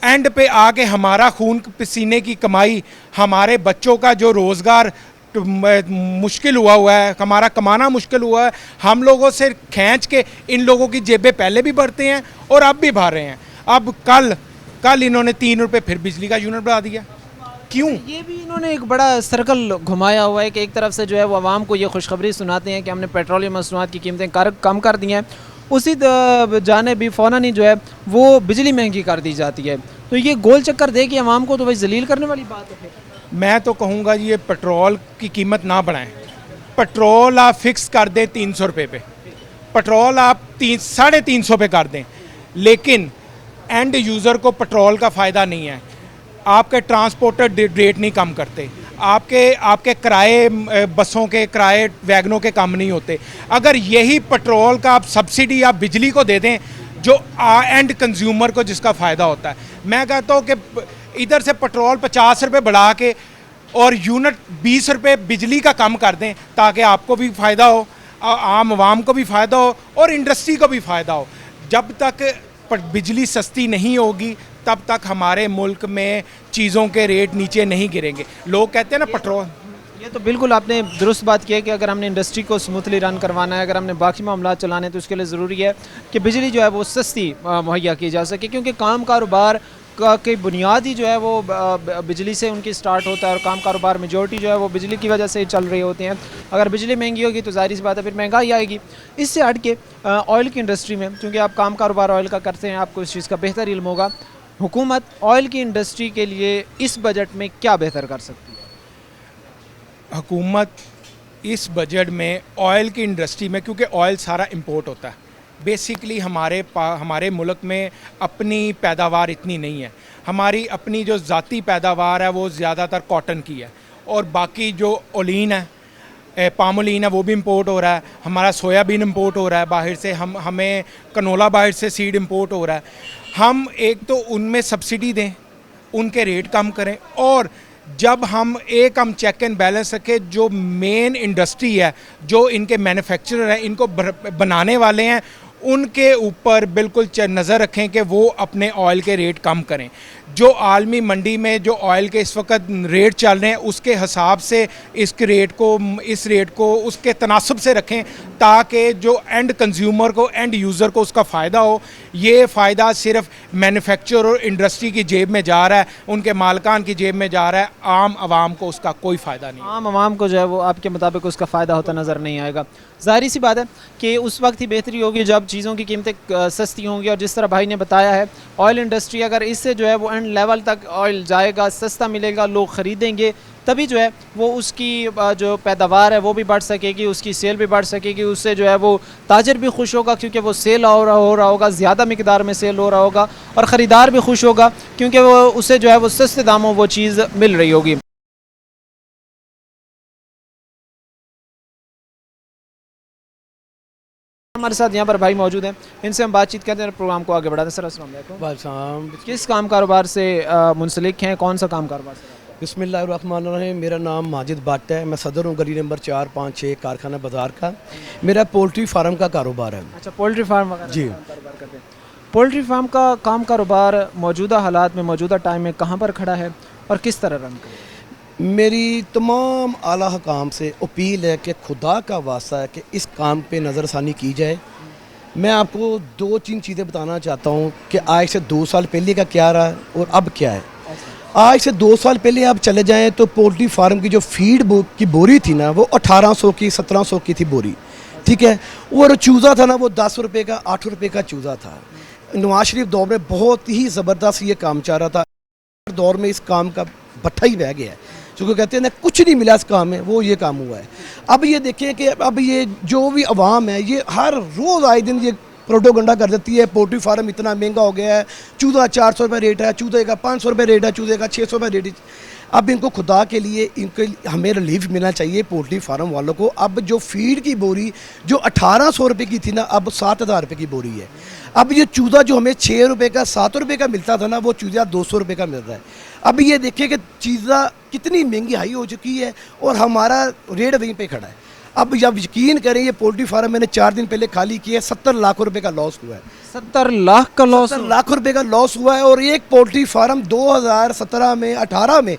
एंड पे आके हमारा खून पसीने की कमाई, हमारे बच्चों का जो रोज़गार मुश्किल हुआ है, हमारा कमाना मुश्किल हुआ है, हम लोगों से खींच के इन लोगों की जेबें पहले भी भरते हैं और अब भी भर रहे हैं। अब कल इन्होंने 3 रुपये फिर बिजली का यूनिट बढ़ा दिया। क्यों? ये भी इन्होंने एक बड़ा सर्कल घुमाया हुआ है कि एक तरफ से जो है वो आवाम को ये खुशखबरी सुनाते हैं कि हमने पेट्रोलियम मसनूआत की कीमतें कम कर दी हैं, उसी जाने भी फ़ौरन ही जो है वो बिजली महंगी कर दी जाती है। तो ये गोल चक्कर दे कि आवाम को तो वही जलील करने वाली बात है। मैं तो कहूँगा ये पेट्रोल की कीमत ना बढ़ाएं। पेट्रोल आप फिक्स कर दें 300 रुपये पे, पेट्रोल आप 350 पे कर दें, लेकिन एंड यूज़र को पेट्रोल का फ़ायदा नहीं है। आपके ट्रांसपोर्टर रेट नहीं कम करते, आपके किराए, बसों के किराए, वैगनों के कम नहीं होते। अगर यही पेट्रोल का आप सब्सिडी आप बिजली को दे दें जो एंड कंज्यूमर को जिसका फ़ायदा होता है, मैं कहता हूँ कि इधर से पेट्रोल 50 रुपये बढ़ा के और यूनिट 20 रुपये बिजली का कम कर दें ताकि आपको भी फ़ायदा हो, आम आवाम को भी फ़ायदा हो और इंडस्ट्री को भी फ़ायदा हो। जब तक बिजली सस्ती नहीं होगी तब तक हमारे मुल्क में चीज़ों के रेट नीचे नहीं गिरेंगे। लोग कहते हैं ना पेट्रोल, ये तो बिल्कुल आपने दुरुस्त बात की है कि अगर हमने इंडस्ट्री को स्मूथली रन करवाना है, अगर हमने बाकी मामला चलाने हैं, तो उसके लिए ज़रूरी है कि बिजली जो है वो सस्ती मुहैया की जा सके, क्योंकि काम कारोबार की बुनियाद ही जो है वो बिजली से उनकी स्टार्ट होता है और काम कारोबार मेजॉरिटी जो है वो बिजली की वजह से चल रही होती हैं। अगर बिजली महंगी होगी तो ज़ाहिर सी बात है फिर महंगाई आएगी। इससे हट के ऑयल की इंडस्ट्री में, क्योंकि आप काम कारोबार ऑयल का करते हैं, आपको इस चीज़ का बेहतर इल्म होगा, हुकूमत ऑयल की इंडस्ट्री के लिए इस बजट में क्या बेहतर कर सकती है? हुकूमत इस बजट में ऑयल की इंडस्ट्री में, क्योंकि ऑयल सारा इंपोर्ट होता है, بیسیکلی ہمارے ملک میں اپنی پیداوار اتنی نہیں ہے. ہماری اپنی جو ذاتی پیداوار ہے وہ زیادہ تر کاٹن کی ہے, اور باقی جو اولین ہے, پامولین ہے, وہ بھی امپورٹ ہو رہا ہے. ہمارا سویا بین امپورٹ ہو رہا ہے باہر سے, ہمیں کنولا باہر سے سیڈ امپورٹ ہو رہا ہے. ہم ایک تو ان میں سبسڈی دیں, ان کے ریٹ کم کریں, اور جب ہم چیک اینڈ بیلنس رکھیں, جو مین انڈسٹری ہے, جو ان کے مینوفیکچرر ہیں, ان کو بنانے والے ہیں, ان کے اوپر بالکل نظر رکھیں کہ وہ اپنے آئل کے ریٹ کم کریں. جو عالمی منڈی میں جو آئل کے اس وقت ریٹ چل رہے ہیں اس کے حساب سے اس ریٹ کو اس کے تناسب سے رکھیں, تاکہ جو اینڈ کنزیومر کو, اینڈ یوزر کو اس کا فائدہ ہو. یہ فائدہ صرف مینوفیکچر اور انڈسٹری کی جیب میں جا رہا ہے, ان کے مالکان کی جیب میں جا رہا ہے, عام عوام کو اس کا کوئی فائدہ نہیں. عام عوام کو جو ہے وہ آپ کے مطابق اس کا فائدہ ہوتا نظر نہیں آئے گا. ظاہری سی بات ہے کہ اس وقت ہی بہتری ہوگی جب چیزوں کی قیمتیں سستی ہوں گی, اور جس طرح بھائی نے بتایا ہے آئل انڈسٹری اگر اس سے جو ہے وہ اینڈ لیول تک آئل جائے گا, سستا ملے گا, لوگ خریدیں گے, تبھی جو ہے وہ اس کی جو پیداوار ہے وہ بھی بڑھ سکے گی, اس کی سیل بھی بڑھ سکے گی. اس سے جو ہے وہ تاجر بھی خوش ہوگا کیونکہ وہ سیل ہو رہا ہوگا, زیادہ مقدار میں سیل ہو رہا ہوگا, اور خریدار بھی خوش ہوگا کیونکہ وہ اسے جو ہے وہ سستے داموں وہ چیز مل رہی ہوگی. ہمارے ساتھ یہاں پر بھائی موجود ہیں, ان سے ہم بات چیت کرتے ہیں, پروگرام کو آگے بڑھاتے ہیں. سر السلام علیکم. کس کام کاروبار سے منسلک ہیں, کون سا کام کاروبار سے؟ بسم اللہ الرحمن الرحیم. میرا نام ماجد بٹ ہے, میں صدر ہوں گلی نمبر 456 کارخانہ بازار کا. میرا پولٹری فارم کا کاروبار ہے. اچھا, پولٹری فارم وغیرہ جی. کاروبار کرتے ہیں. پولٹری فارم کا کام کاروبار موجودہ حالات میں, موجودہ ٹائم میں کہاں پر کھڑا ہے اور کس طرح رن کرے؟ میری تمام اعلیٰ حکام سے اپیل ہے کہ خدا کا واسطہ ہے کہ اس کام پہ نظر ثانی کی جائے. میں آپ کو 2-3 چیزیں بتانا چاہتا ہوں کہ آج سے 2 سال پہلے کا کیا رہا اور اب کیا ہے. آج سے 2 سال پہلے آپ چلے جائیں تو پولٹری فارم کی جو فیڈ کی بوری تھی نا, وہ 1800 کی 1700 کی تھی بوری, ٹھیک ہے. اور چوزا تھا نا, وہ 10 روپے کا 8 روپے کا چوزا تھا. نواز شریف دور میں بہت ہی زبردست یہ کام چل رہا تھا. دور میں اس کام کا بٹھا ہی بہ گیا ہے, کیونکہ کہتے ہیں نا کچھ نہیں ملا اس کام میں, وہ یہ کام ہوا ہے. اب یہ دیکھیں کہ اب یہ جو بھی عوام ہے یہ ہر روز آئے دن یہ پروپیگنڈا کر دیتی ہے, پولٹری فارم اتنا مہنگا ہو گیا ہے, چوزا 400 روپے ریٹ ہے, چوزے کا 500 روپے ریٹ ہے, چوزے کا 600 روپے ریٹ ہے. اب ان کو خدا کے لیے ان کے ہمیں ریلیف ملنا چاہیے پولٹری فارم والوں کو. اب جو فیڈ کی بوری جو 1800 روپے کی تھی نا, اب 7000 روپے کی بوری ہے. اب یہ چوزا جو ہمیں 6 روپے کا 7 روپے کا ملتا تھا نا, وہ چوزا 200 روپے کا مل رہا ہے. اب یہ دیکھیں کہ چیزا کتنی مہنگی ہائی ہو چکی ہے اور ہمارا ریٹ وہیں پہ کھڑا ہے. اب جب یقین کریں یہ پولٹری فارم میں نے 4 دن پہلے خالی کیا ہے, 70 لاکھ روپے کا لاس ہوا ہے. 70 لاکھ کا لاس, 70 لاکھ روپے کا لاس ہوا ہے. اور ایک پولٹری فارم 2017 میں 18 میں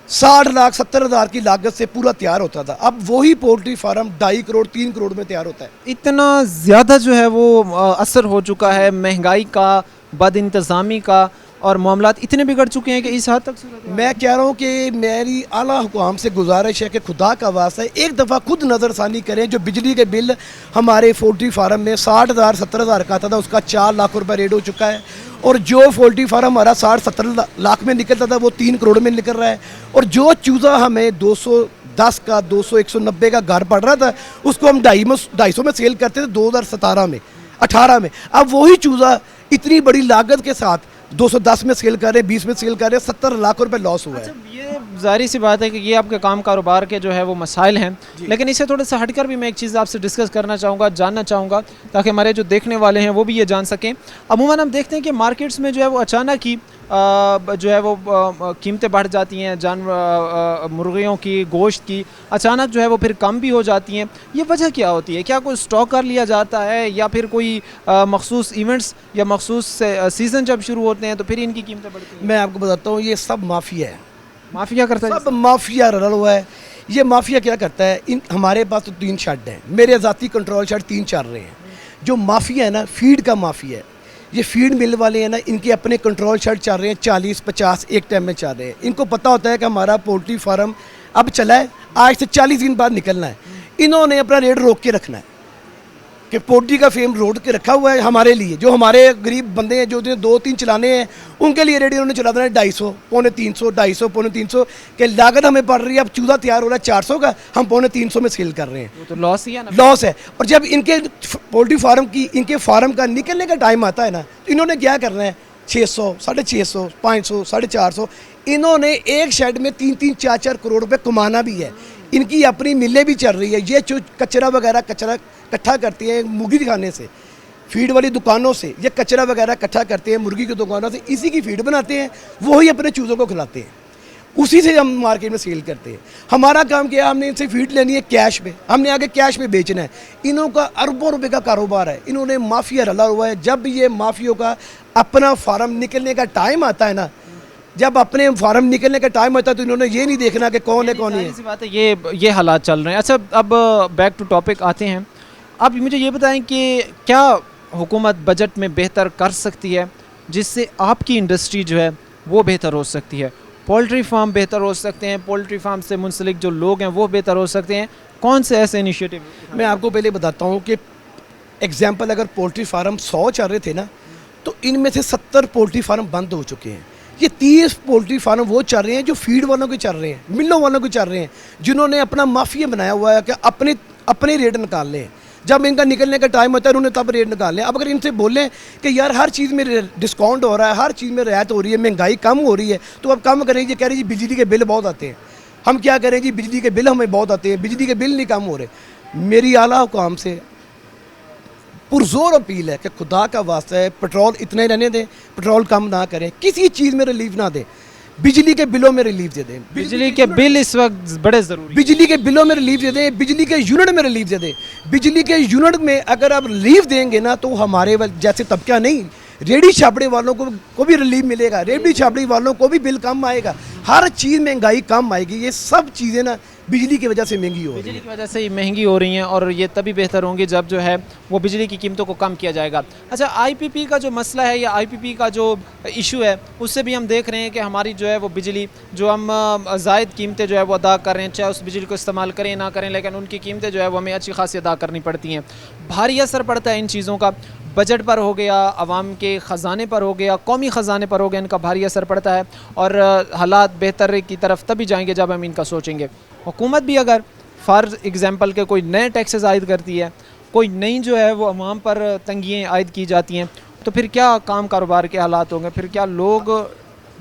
60 لاکھ 70 ہزار کی لاگت سے پورا تیار ہوتا تھا. اب وہی پولٹری فارم 2.5 کروڑ 3 کروڑ میں تیار ہوتا ہے. اتنا زیادہ جو ہے وہ اثر ہو چکا ہے مہنگائی کا, بد انتظامی کا, اور معاملات اتنے بگڑ چکے ہیں کہ اس حد تک صورت ہے. میں کہہ رہا ہوں کہ میری اعلیٰ حکام سے گزارش ہے کہ خدا کا واسطہ ایک دفعہ خود نظر ثانی کریں. جو بجلی کے بل ہمارے پولٹری فارم میں 60,000 70,000 کا تھا اس کا 4 لاکھ روپے ریٹ ہو چکا ہے. اور جو پولٹری فارم ہمارا 60-70 لاکھ میں نکلتا تھا وہ 3 کروڑ میں نکل رہا ہے. اور جو چوزا ہمیں 210 کا 200-190 کا گھر پڑ رہا تھا اس کو ہم 250 میں سیل کرتے تھے 2017 میں 18 میں. اب وہی چوزا اتنی بڑی لاگت کے ساتھ 210 میں سیل کر رہے, 20 میں سیل کر رہے, 70 لاکھ روپے لاس ہوا ہے. یہ ظاہری سی بات ہے کہ یہ آپ کے کام کاروبار کے جو ہے وہ مسائل ہیں, لیکن اسے تھوڑا سا ہٹ کر بھی میں ایک چیز آپ سے ڈسکس کرنا چاہوں گا, جاننا چاہوں گا, تاکہ ہمارے جو دیکھنے والے ہیں وہ بھی یہ جان سکیں. عموماً ہم دیکھتے ہیں کہ مارکیٹس میں جو ہے وہ اچانک ہی جو ہے وہ قیمتیں بڑھ جاتی ہیں, مرغیوں کی, گوشت کی, اچانک جو ہے وہ پھر کم بھی ہو جاتی ہیں. یہ وجہ کیا ہوتی ہے؟ کیا کوئی سٹاک کر لیا جاتا ہے, یا پھر کوئی مخصوص ایونٹس یا مخصوص سیزن جب شروع ہوتے ہیں تو پھر ان کی قیمتیں بڑھتی ہیں؟ میں آپ کو بتاتا ہوں یہ سب مافیا ہے. مافیا کرتا ہے, سب مافیا رلا ہوا ہے. یہ مافیا کیا کرتا ہے, ہمارے پاس تو 3 شیڈ ہیں, میرے ذاتی کنٹرول شیڈ 3 چل رہے ہیں. جو مافیا ہے نا, فیڈ کا مافیا ہے, یہ فیڈ مل والے ہیں نا, ان کے اپنے کنٹرول شیڈ چل رہے ہیں 40-50 ایک ٹائم میں چل رہے ہیں. ان کو پتہ ہوتا ہے کہ ہمارا پولٹری فارم اب چلا ہے, آج سے 40 دن بعد نکلنا ہے. انہوں نے اپنا ریٹ روک کے رکھنا ہے. کہ पोल्ट्री का फेम रोड के रखा हुआ है हमारे लिए, जो हमारे गरीब बंदे हैं जो 2-3 चलाने हैं उनके लिए रेडी उन्होंने चला देना 250, 250, 250, 350 के लागत हमें पड़ रही है। अब चूजा तैयार हो रहा है 400 का, हम 350 में सेल कर रहे हैं, वो तो लॉस ही है ना। लॉस है। और जब इनके पोल्ट्री फार्म की इनके फार्म का निकलने का टाइम आता है ना, तो इन्होंने क्या करना है 600, 650, 500, 450, इन्होंने एक शेड में 3-3, 4-4 करोड़ रुपए कमाना भी है। इनकी अपनी मिलें भी चल रही है, ये जो कचरा इकट्ठा करती है मुर्गी खाने से, फीड वाली दुकानों से, ये कचरा वगैरह इकट्ठा करते हैं मुर्गी की दुकानों से, इसी की फीड बनाते हैं, वही अपने चूज़ों को खिलाते हैं, उसी से हम मार्केट में सेल करते हैं। हमारा काम क्या है, हमने इनसे फीड लेनी है कैश पे, हमने आगे कैश पे बेचना है। इन्हों का अरबों रुपए का कारोबार है, इन्होंने माफिया रला हुआ है। जब ये माफियों का अपना फार्म निकलने का टाइम आता है ना, जब अपने फार्म निकलने का टाइम होता है तो इन्होंने ये नहीं देखना कि कौन है कौन नहीं है। सी बात है, ये हालात चल रहे हैं। अच्छा, अब बैक टू टॉपिक आते हैं। आप मुझे ये बताएं कि क्या हुकूमत बजट में बेहतर कर सकती है जिससे आपकी इंडस्ट्री जो है वो बेहतर हो सकती है? पोल्ट्री फार्म बेहतर हो सकते हैं, पोल्ट्री फार्म से मुंसलिक जो लोग हैं वो बेहतर हो सकते हैं। कौन से ऐसे इनिशिएटिव? मैं आपको पहले बताता हूँ कि एग्जाम्पल, अगर पोल्ट्री फार्म 100 चल रहे थे ना, तो इनमें से 70 पोल्ट्री फार्म बंद हो चुके हैं। ये 30 पोल्ट्री फार्म वो चल रहे हैं जो फीड वालों के चल रहे हैं, मिलों वालों के चल रहे हैं, जिन्होंने अपना माफिया बनाया हुआ है कि अपने रेट निकाल लें। जब इनका निकलने का टाइम होता है उन्होंने तब रेट निकाल लें। अब अगर इनसे बोलें कि यार हर चीज़ में डिस्काउंट हो रहा है, हर चीज़ में रियायत हो रही है, महंगाई कम हो रही है, तो अब कम करें। ये कह रहे जी बिजली के बिल बहुत आते हैं, हम क्या करें जी, बिजली के बिल हमें बहुत आते हैं, बिजली के बिल नहीं कम हो रहे। मेरी आला हुकाम से पुरजोर अपील है कि खुदा का वास्ता है पेट्रोल इतने रहने दें, पेट्रोल कम ना करें, किसी चीज़ में रिलीफ ना दें, बिजली के बिलों में रिलीफ दे दें। बिजली के बिल इस वक्त बड़े ज़रूरी। बिजली के बिलों में रिलीफ दे दें, बिजली के यूनिट में रिलीफ दे दें। बिजली के यूनिट में अगर आप रिलीफ देंगे ना, तो हमारे जैसे तबका नहीं, रेडी छापड़े वालों को भी रिलीफ मिलेगा, रेडी छापड़ी वालों को भी बिल कम आएगा, हर चीज़ महंगाई कम आएगी। ये सब चीज़ें ना बिजली की वजह से महंगी हो रही बिजली है, की वजह से ये महंगी हो रही हैं, और ये तभी बेहतर होंगी जब जो है वो बिजली की कीमतों को कम किया जाएगा। अच्छा, आईपीपी का जो मसला है या आईपीपी का जो इशू है, उससे भी हम देख रहे हैं कि हमारी जो है वो बिजली जो हम ज़ायद कीमतें जो है वो अदा कर रहे हैं, चाहे उस बिजली को इस्तेमाल करें ना करें, लेकिन उनकी कीमतें जो है वो हमें अच्छी खासी अदा करनी पड़ती हैं। भारी असर पड़ता है इन चीज़ों का, बजट पर हो गया, आवाम के ख़जाने पर हो गया, कौमी ख़जाने पर हो गया, इनका भारी असर पड़ता है। और हालात बेहतर की तरफ तभी जाएंगे जब हम इनका सोचेंगे। हुकूमत भी अगर फॉर एग्ज़ाम्पल के कोई नए टैक्सेस आयद करती है, कोई नई जो है वो अवाम पर तंगियाँ आयद की जाती हैं, तो फिर क्या काम कारोबार के हालात होंगे? फिर क्या लोग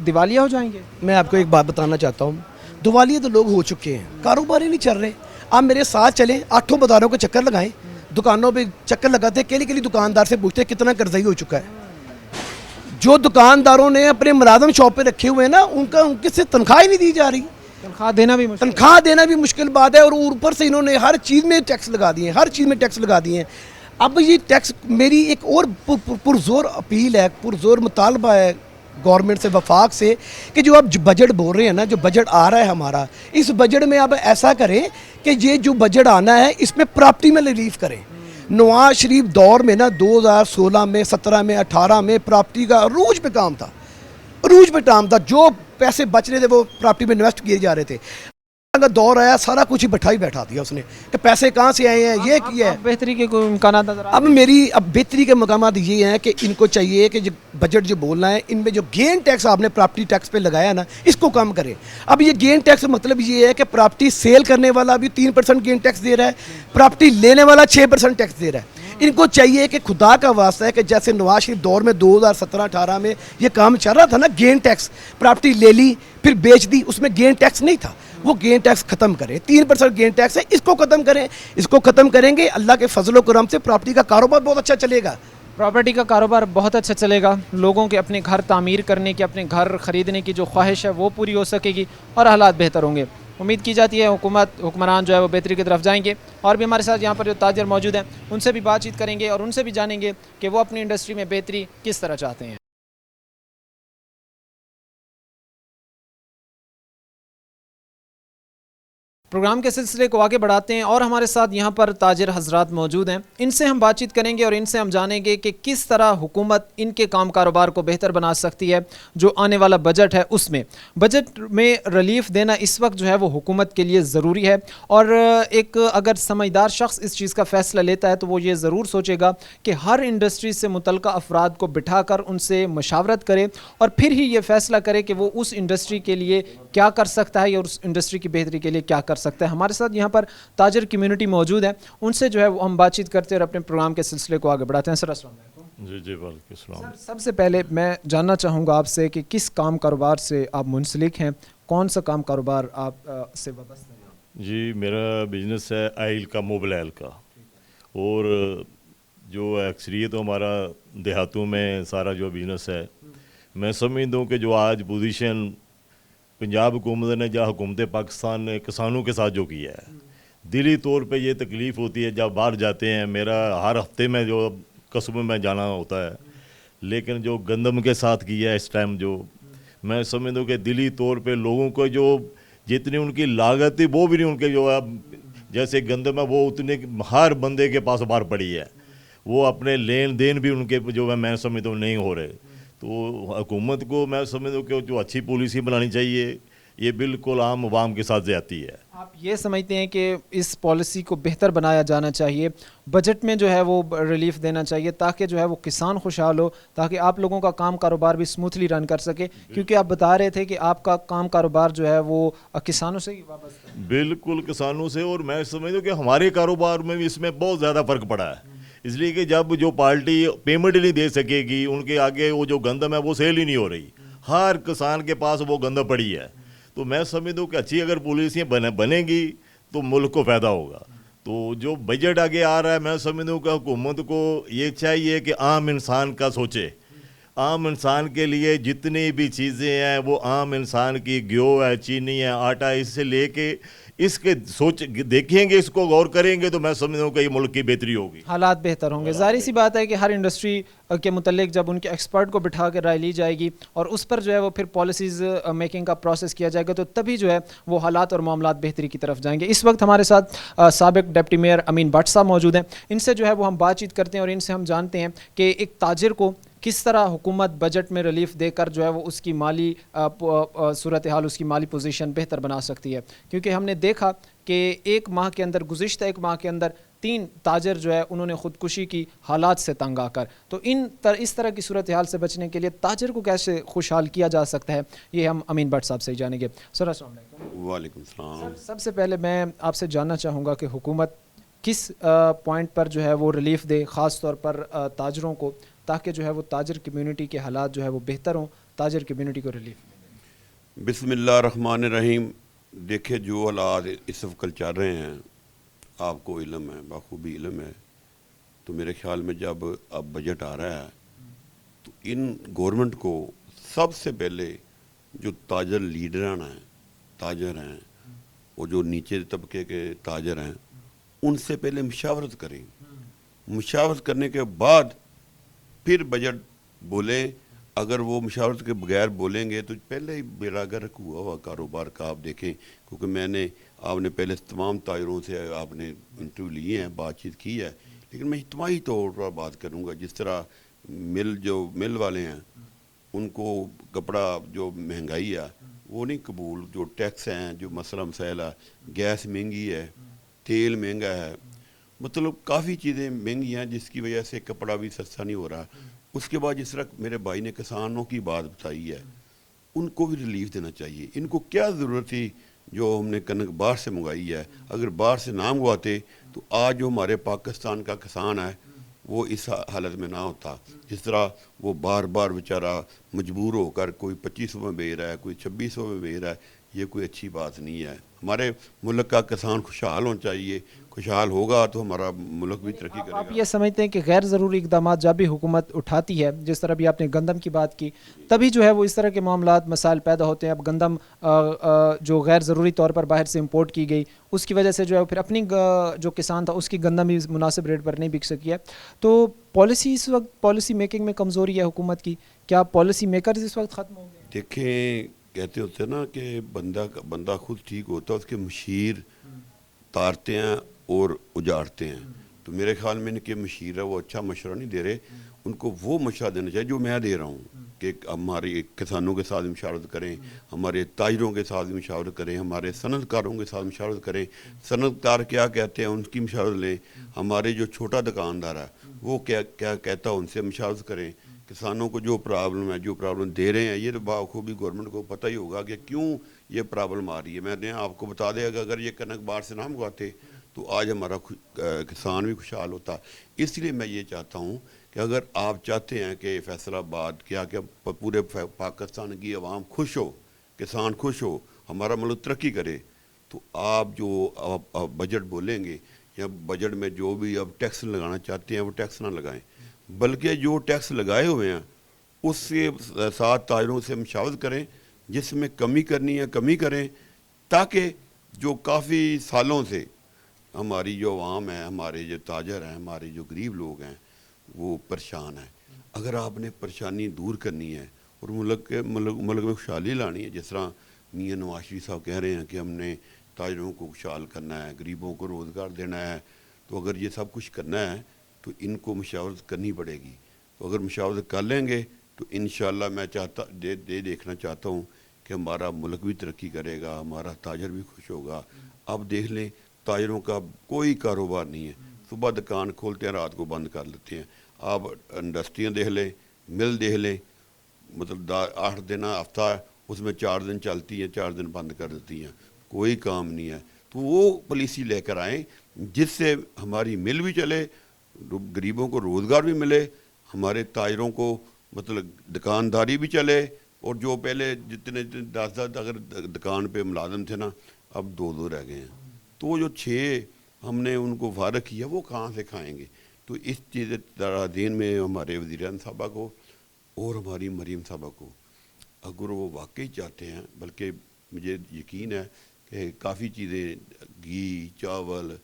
दिवालिया हो जाएंगे? मैं आपको एक बात बताना चाहता हूँ, दिवालिया तो लोग हो चुके हैं, कारोबार ही नहीं चल रहे। आप मेरे साथ चलें, 8 बाज़ारों के चक्कर लगाएं, दुकानों पे चक्कर लगाते हैं, केली दुकानदार से पूछते हैं कितना कर्ज़ई हो चुका है। जो दुकानदारों ने अपने मुलाजम शॉप पे रखे हुए हैं ना, उनके से तनख्वाह ही नहीं दी जा रही। तनख्वाह देना भी मुश्किल बात है, और ऊपर से इन्होंने हर चीज़ में टैक्स लगा दिए, हर चीज़ में टैक्स लगा दिए हैं। अब ये टैक्स, मेरी एक और पुरजोर अपील है, पुरजोर मुतालबा है गवर्नमेंट से, वफाक से, कि जो आप बजट बोल रहे हैं ना, जो बजट आ रहा है हमारा, इस बजट में आप ऐसा करें कि ये जो बजट आना है इसमें प्रॉपर्टी में रिलीफ करें। नवाज शरीफ दौर में ना 2016 में, 17 में, 18 में प्रॉपर्टी का अरूज पे काम था, अरूज पे काम था। जो पैसे बच रहे थे वो प्रॉपर्टी में इन्वेस्ट किए जा रहे थे। का दौर आया, सारा कुछ ही बैठा दिया उसने कि पैसे कहाँ से आए हैं, ये किया है। बेहतरी के कोई इम्कान नजर आ? अब बेहतरी के मकामात ये हैं कि इनको चाहिए कि जो बजट जो बोलना है, इनमें जो गेन टैक्स आपने प्रॉपर्टी टैक्स पे लगाया ना, इसको कम करें। अब ये गेन टैक्स मतलब ये है कि प्रॉपर्टी सेल करने वाला भी 3% गेन टैक्स दे रहा है, प्रॉपर्टी लेने वाला 6% टैक्स दे रहा है। इनको चाहिए कि खुदा का वास्ता है कि जैसे नवाज शरीफ दौर में 2017-18 में ये काम चल रहा था ना, गेन टैक्स, प्रॉपर्टी ले ली फिर बेच दी, उसमें गेन टैक्स नहीं था, वो गेन टैक्स ख़त्म करें। 3% गेन टैक्स है, इसको ख़त्म करें। इसको ख़त्म करेंगे, अल्लाह के फजल करम से प्रॉपर्टी का कारोबार बहुत अच्छा चलेगा। प्रॉपर्टी का कारोबार बहुत अच्छा चलेगा, लोगों के अपने घर तामीर करने की, अपने घर ख़रीदने की जो ख्वाहिश है वो पूरी हो सकेगी और हालात बेहतर होंगे। उम्मीद की जाती है हुक्मरान जो है वो बेहतरी की तरफ जाएंगे। और भी हमारे साथ यहाँ पर जो ताजर मौजूद हैं उनसे भी बातचीत करेंगे और उनसे भी जानेंगे कि वो अपनी इंडस्ट्री में बेहतरी किस तरह चाहते हैं। प्रोग्राम के सिलसिले को आगे बढ़ाते हैं और हमारे साथ यहाँ पर ताजिर हजरात मौजूद हैं। इनसे हम बातचीत करेंगे और इनसे हम जानेंगे कि किस तरह हुकूमत इनके काम कारोबार को बेहतर बना सकती है। जो आने वाला बजट है उसमें बजट में रिलीफ देना इस वक्त जो है वो हुकूमत के लिए ज़रूरी है, और एक अगर समझदार शख्स इस चीज़ का फ़ैसला लेता है तो वो ये ज़रूर सोचेगा कि हर इंडस्ट्री से मुतल्लिक़ा अफराद को बिठाकर उनसे मशावरत करे और फिर ही ये फ़ैसला करे कि वो उस इंडस्ट्री के लिए क्या कर सकता है या उस इंडस्ट्री की बेहतरी के लिए क्या कर सकता है। हमारे साथ यहाँ पर ताजिर कम्युनिटी मौजूद है, उनसे जो है वो हम बातचीत करते हैं और अपने प्रोग्राम के सिलसिले को आगे बढ़ाते हैं। सर अस्सलाम वालेकुम। जी जी वालेकुम सलाम। सर सबसे पहले मैं जानना चाहूँगा आपसे कि किस काम कारोबार से आप मुंसलिक हैं, कौन सा काम कारोबार आप से वाबस्ता हैं? जी मेरा बिजनेस है आयल का, मोबाइल आयल का, और जो अक्सरियत हमारा देहातों में सारा जो बिजनेस है, मैं समझता हूँ कि जो आज पोजीशन पंजाब हुकूमत ने या हुकूमत पाकिस्तान ने किसानों के साथ जो किया है, दिली तौर पे ये तकलीफ़ होती है जब बाहर जाते हैं। मेरा हर हफ्ते में जो कस्बों में जाना होता है, लेकिन जो गंदम के साथ किया है इस टाइम, जो मैं समझता हूँ कि दिली तौर पे लोगों को जो जितनी उनकी लागत थी वो भी नहीं, उनके जो अब जैसे गंदम है वो उतने हर बंदे के पास बाहर पड़ी है, वो अपने लेन देन भी उनके जो है मैं समझता हूँ नहीं हो रहे। तो हुकूमत को मैं समझता हूँ कि जो अच्छी पॉलिसी बनानी चाहिए, ये बिल्कुल आम आवाम के साथ ज़्यादती है। आप ये समझते हैं कि इस पॉलिसी को बेहतर बनाया जाना चाहिए, बजट में जो है वो रिलीफ देना चाहिए ताकि जो है वो किसान खुशहाल हो, ताकि आप लोगों का काम कारोबार भी स्मूथली रन कर सके, क्योंकि आप बता रहे थे कि आपका काम कारोबार जो है वो किसानों से ही वाबस्ता है। बिल्कुल किसानों से, और मैं समझता हूँ कि हमारे कारोबार में भी इसमें बहुत ज़्यादा फ़र्क पड़ा है, इसलिए कि जब जो पार्टी पेमेंट नहीं दे सकेगी, उनके आगे वो जो गंदम है वो सेल ही नहीं हो रही, हर किसान के पास वो गंदम पड़ी है। तो मैं समझता हूँ कि अच्छी अगर पॉलिसियाँ बनेगी तो मुल्क को फ़ायदा होगा। तो जो बजट आगे आ रहा है, मैं समझता हूँ कि हुकूमत को ये चाहिए कि आम इंसान का सोचे, आम इंसान के लिए जितनी भी चीज़ें हैं वो आम इंसान की, घ्यो है, चीनी है, आटा है, इससे लेके इसके सोच देखेंगे, इसको गौर करेंगे तो मैं समझता हूँ कि ये मुल्क की बेहतरी होगी, हालात बेहतर होंगे। ज़ाहिर सी बात है कि हर इंडस्ट्री के मुतल्लिक जब उनके एक्सपर्ट को बिठा कर राय ली जाएगी और उस पर जो है वो फिर पॉलिसीज़ मेकिंग का प्रोसेस किया जाएगा, तो तभी जो है वो हालात और मामलात बेहतरी की तरफ जाएंगे। इस वक्त हमारे साथ साबिक डिप्टी मेयर अमीन भट्ट साहब मौजूद हैं, इनसे जो है वो हम बातचीत करते हैं और इनसे हम जानते हैं कि एक ताजिर को किस तरह हुकूमत बजट में रिलीफ देकर जो है वो उसकी माली सूरत हाल, उसकी माली पोजीशन बेहतर बना सकती है। क्योंकि हमने देखा कि एक माह के अंदर, गुज़िश्ता एक माह के अंदर 3 ताजर जो है उन्होंने ख़ुदकुशी की हालात से तंग आकर। तो इस तरह की सूरत हाल से बचने के लिए ताजर को कैसे खुशहाल किया जा सकता है, ये हम अमीन भट्ट साहब से ही जानेंगे। सर अस्सलाम वालेकुम। वालेकुम सलाम। सबसे पहले मैं आपसे जानना चाहूँगा कि हुकूमत किस पॉइंट पर जो है वो रिलीफ दे, ख़ास तौर पर ताजरों को, ताकि जो है वो ताजर कम्युनिटी के हालात जो है वो बेहतर हों, ताजर कम्युनिटी को रिलीफ मिले। बिस्मिल्लाहिर्रहमानिर्रहीम। देखिए जो हालात इस वक्त चल रहे हैं, आपको इल्म है, बाखूबी इल्म है, तो मेरे ख्याल में जब अब बजट आ रहा है तो इन गवर्नमेंट को सबसे पहले जो ताजर लीडरान हैं, ताजर हैं, वो जो नीचे तबके के ताजर हैं, उनसे पहले मुशावरत करें, मुशावरत करने के बाद फिर बजट बोले। अगर वो मुशावरत के बगैर बोलेंगे तो पहले ही बेरागरक हुआ हुआ कारोबार का आप देखें, क्योंकि आपने पहले तमाम ताजरों से आपने इंटरव्यू लिए हैं, बातचीत की है, लेकिन मैं इज्तिमाई तौर पर बात करूँगा। जिस तरह मिल वाले हैं, उनको कपड़ा जो महंगाई है वो नहीं कबूल, जो टैक्स हैं, जो मसला मसाइल है, गैस महंगी है, तेल महंगा है, मतलब काफ़ी चीज़ें महंगी हैं जिसकी वजह से कपड़ा भी सस्ता नहीं हो रहा। उसके बाद जिस तरह मेरे भाई ने किसानों की बात बताई है, उनको भी रिलीफ देना चाहिए। इनको क्या ज़रूरत थी जो हमने कनक बाहर से मंगाई है, अगर बाहर से ना मंगवाते तो आज जो हमारे पाकिस्तान का किसान है वो इस हालत में ना होता। जिस तरह वो बार बार बेचारा मजबूर होकर कोई 2500 में बेच रहा है, कोई 2600 में बेच रहा है, ये कोई अच्छी बात नहीं है। हमारे मुल्क का किसान खुशहाल होना चाहिए, खुशहाल होगा तो हमारा मुल्क भी तरक्की करेगा। आप ये समझते हैं कि गैर ज़रूरी इक़दाम जब भी हुकूमत उठाती है, जिस तरह भी आपने गंदम की बात की, तभी जो है वो इस तरह के मामलात मसाइल पैदा होते हैं। अब गंदम जो गैर ज़रूरी तौर पर बाहर से इंपोर्ट की गई, उसकी वजह से जो है फिर अपनी जो किसान था उसकी गंदम भी मुनासिब रेट पर नहीं बिक सकी है। तो पॉलिसी इस वक्त, पॉलिसी मेकिंग में कमज़ोरी है हुकूमत की, क्या पॉलिसी मेकर्स इस वक्त ख़त्म हो गए? देखें कहते होते हैं ना कि बंदा खुद ठीक होता है, उसके मशीर तारते हैं और उजाड़ते हैं। तो मेरे ख्याल में इनके मशीर है वो अच्छा मशवरा नहीं दे रहे, उनको वो मशवरा देना चाहिए जो मैं दे रहा हूँ कि हमारे किसानों के साथ मशावरत करें, हमारे ताजरों के साथ मशावरत करें, हमारे सनतकारों के साथ मशावरत करें, सनतकार क्या कहते हैं उनकी मशावरत लें, हमारे जो छोटा दुकानदार है वो क्या क्या कहता है उनसे मशावरत करें। किसानों को जो प्रॉब्लम दे रहे हैं, ये तो बाखूबी गवर्नमेंट को पता ही होगा कि क्यों ये प्रॉब्लम आ रही है। मैंने आपको बता दें अगर ये कनक बाहर से ना मंगवाते तो आज हमारा किसान भी खुशहाल होता। इसलिए मैं ये चाहता हूँ कि अगर आप चाहते हैं कि फैसलाबाद क्या क्या पूरे पाकिस्तान की आवाम खुश हो, किसान खुश हो, हमारा मुल्क तरक्की करे, तो आप जो अब बजट बोलेंगे या बजट में जो भी अब टैक्स लगाना चाहते हैं वो टैक्स ना लगाएं, बल्कि जो टैक्स लगाए हुए हैं उसके साथ ताजरों से मशावरत करें, जिसमें कमी करनी है कमी करें, ताकि जो काफ़ी सालों से हमारी जो आवाम है, हमारे जो ताजर हैं, हमारे जो गरीब लोग हैं वो परेशान हैं। अगर आपने परेशानी दूर करनी है और मुल्क में खुशहाली लानी है, जिस तरह मियां नवाज शरीफ साहब कह रहे हैं कि हमने ताजरों को खुशहाल करना है, गरीबों को रोज़गार देना है, तो अगर ये सब कुछ करना है तो इनको मशावरत करनी पड़ेगी। तो अगर मशावरत कर लेंगे तो इंशाअल्लाह मैं देखना चाहता हूँ कि हमारा मुल्क भी तरक्की करेगा, हमारा ताजर भी खुश होगा। अब देख लें ताजरों का कोई कारोबार नहीं है, सुबह दुकान खोलते हैं रात को बंद कर लेते हैं। आप इंडस्ट्रियाँ देख लें, मिल देख लें, मतलब 8 दिन हफ्ता उसमें 4 दिन चलती हैं, 4 दिन बंद कर देती हैं, कोई काम नहीं है। तो वो पॉलिसी लेकर आएँ जिससे हमारी मिल भी चले, गरीबों को रोज़गार भी मिले, हमारे ताजरों को मतलब दुकानदारी भी चले, और जो पहले जितने 10 अगर दुकान पे मुलाजिम थे ना, अब 2 रह गए हैं। तो जो 6 हमने उनको फारग किया वो कहाँ से खाएंगे। तो इस चीज़ दिन में हमारे वज़ीर साहबा को और हमारी मरीम साहबा को अगर वो वाकई चाहते हैं, बल्कि मुझे यकीन है कि काफ़ी चीज़ें घी, चावल,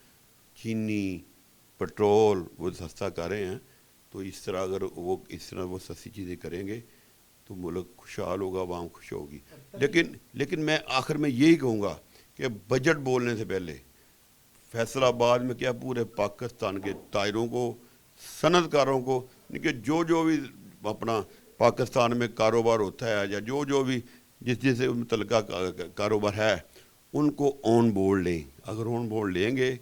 चीनी, पेट्रोल वो सस्ता कर रहे हैं, तो इस तरह अगर वो सस्ती चीज़ें करेंगे तो मुल्क खुशहाल होगा, आवाम खुश होगी। लेकिन मैं आखिर में यही कहूँगा कि बजट बोलने से पहले फैसलाबाद में क्या पूरे पाकिस्तान के ताजरों को, सनतकारों को, कि जो भी अपना पाकिस्तान में कारोबार होता है या जो भी जिस मुतल्लिका कारोबार है उनको ऑन बोर्ड लें। अगर ऑन बोर्ड लेंगे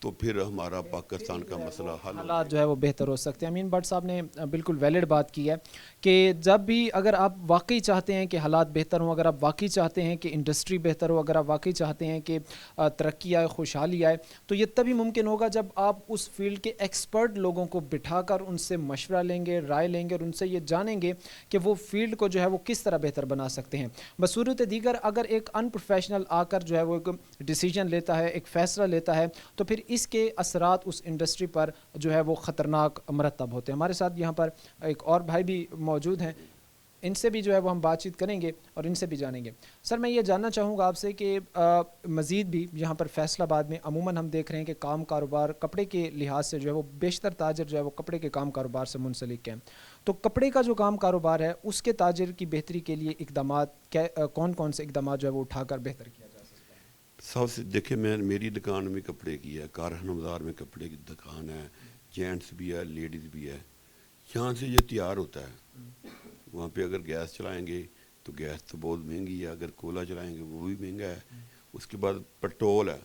तो फिर हमारा पाकिस्तान का मसला हल हालात जो है वो बेहतर हो सकते हैं। अमीन भट्ट साहब ने बिल्कुल वैलिड बात की है कि जब भी अगर आप वाकई चाहते हैं कि हालात बेहतर हों, अगर आप वाकई चाहते हैं कि इंडस्ट्री बेहतर हो, अगर आप वाकई चाहते हैं कि तरक्की आए, खुशहाली आए, तो ये तभी मुमकिन होगा जब आप उस फील्ड के एक्सपर्ट लोगों को बिठाकर उनसे मशवरा लेंगे, राय लेंगे और उनसे ये जानेंगे कि वो फील्ड को जो है वो किस तरह बेहतर बना सकते हैं। बसूरत दीगर अगर एक अनप्रोफेशनल आकर जो है वो एक डिसीजन लेता है, एक फ़ैसला लेता है, तो फिर इसके असरात उस इंडस्ट्री पर जो है वो ख़तरनाक मरतब होते हैं। हमारे साथ यहाँ पर एक और भाई भी मौजूद हैं, इनसे भी जो है वो हम बातचीत करेंगे और इनसे भी जानेंगे। सर, मैं ये जानना चाहूँगा आपसे कि मज़ीद भी यहाँ पर फैसलाबाद में अमूमन हम देख रहे हैं कि काम कारोबार कपड़े के लिहाज से जो है वो बेशतर ताजर जो है वो कपड़े के काम कारोबार से मुंसलिक हैं। तो कपड़े का जो काम कारोबार है उसके ताजर की बेहतरी के लिए इक़दामात कौन कौन से इक़दामात जो है वो उठाकर बेहतर किया जा सकता है? सबसे देखिए, मेरी दुकान में कपड़े की है, कारखाना बाज़ार में कपड़े की दुकान है, जेंट्स भी है, लेडीज़ भी है। यहाँ से ये तैयार होता है। वहाँ पे अगर गैस चलाएंगे तो गैस तो बहुत महंगी है, अगर कोयला चलाएंगे वो भी महंगा है। उसके बाद पेट्रोल है,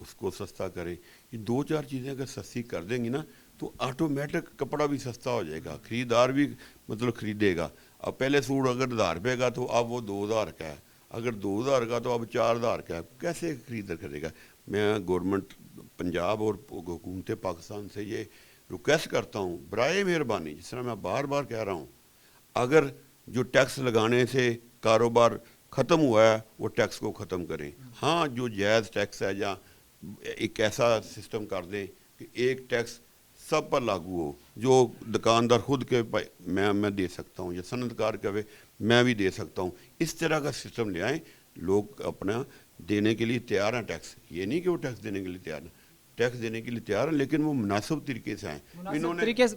उसको सस्ता करें। ये 2-4 चीज़ें अगर सस्ती कर देंगी ना तो ऑटोमेटिक कपड़ा भी सस्ता हो जाएगा, ख़रीदार भी मतलब ख़रीदेगा। अब पहले सूट अगर 1000 रुपये का तो अब वो 2000 का है, अगर 2000 का तो अब 4000 का है। कैसे ख़रीदार करेगा? मैं गवर्नमेंट पंजाब और हुकूमत पाकिस्तान से ये रिक्वेस्ट करता हूँ, बराए मेहरबानी, जिस तरह मैं बार बार कह रहा हूँ, अगर जो टैक्स लगाने से कारोबार ख़त्म हुआ है वो टैक्स को ख़त्म करें। हाँ, जो जायज़ टैक्स है, या एक ऐसा सिस्टम कर दें कि एक टैक्स सब पर लागू हो, जो दुकानदार खुद के मैं दे सकता हूँ या सनतकार कहे मैं भी दे सकता हूँ। इस तरह का सिस्टम ले आएँ, लोग अपना देने के लिए तैयार हैं टैक्स। ये नहीं कि वो टैक्स देने के लिए तैयार हैं, टैक्स देने के लिए तैयार हैं, लेकिन वो मुनासिब तरीके से हैं।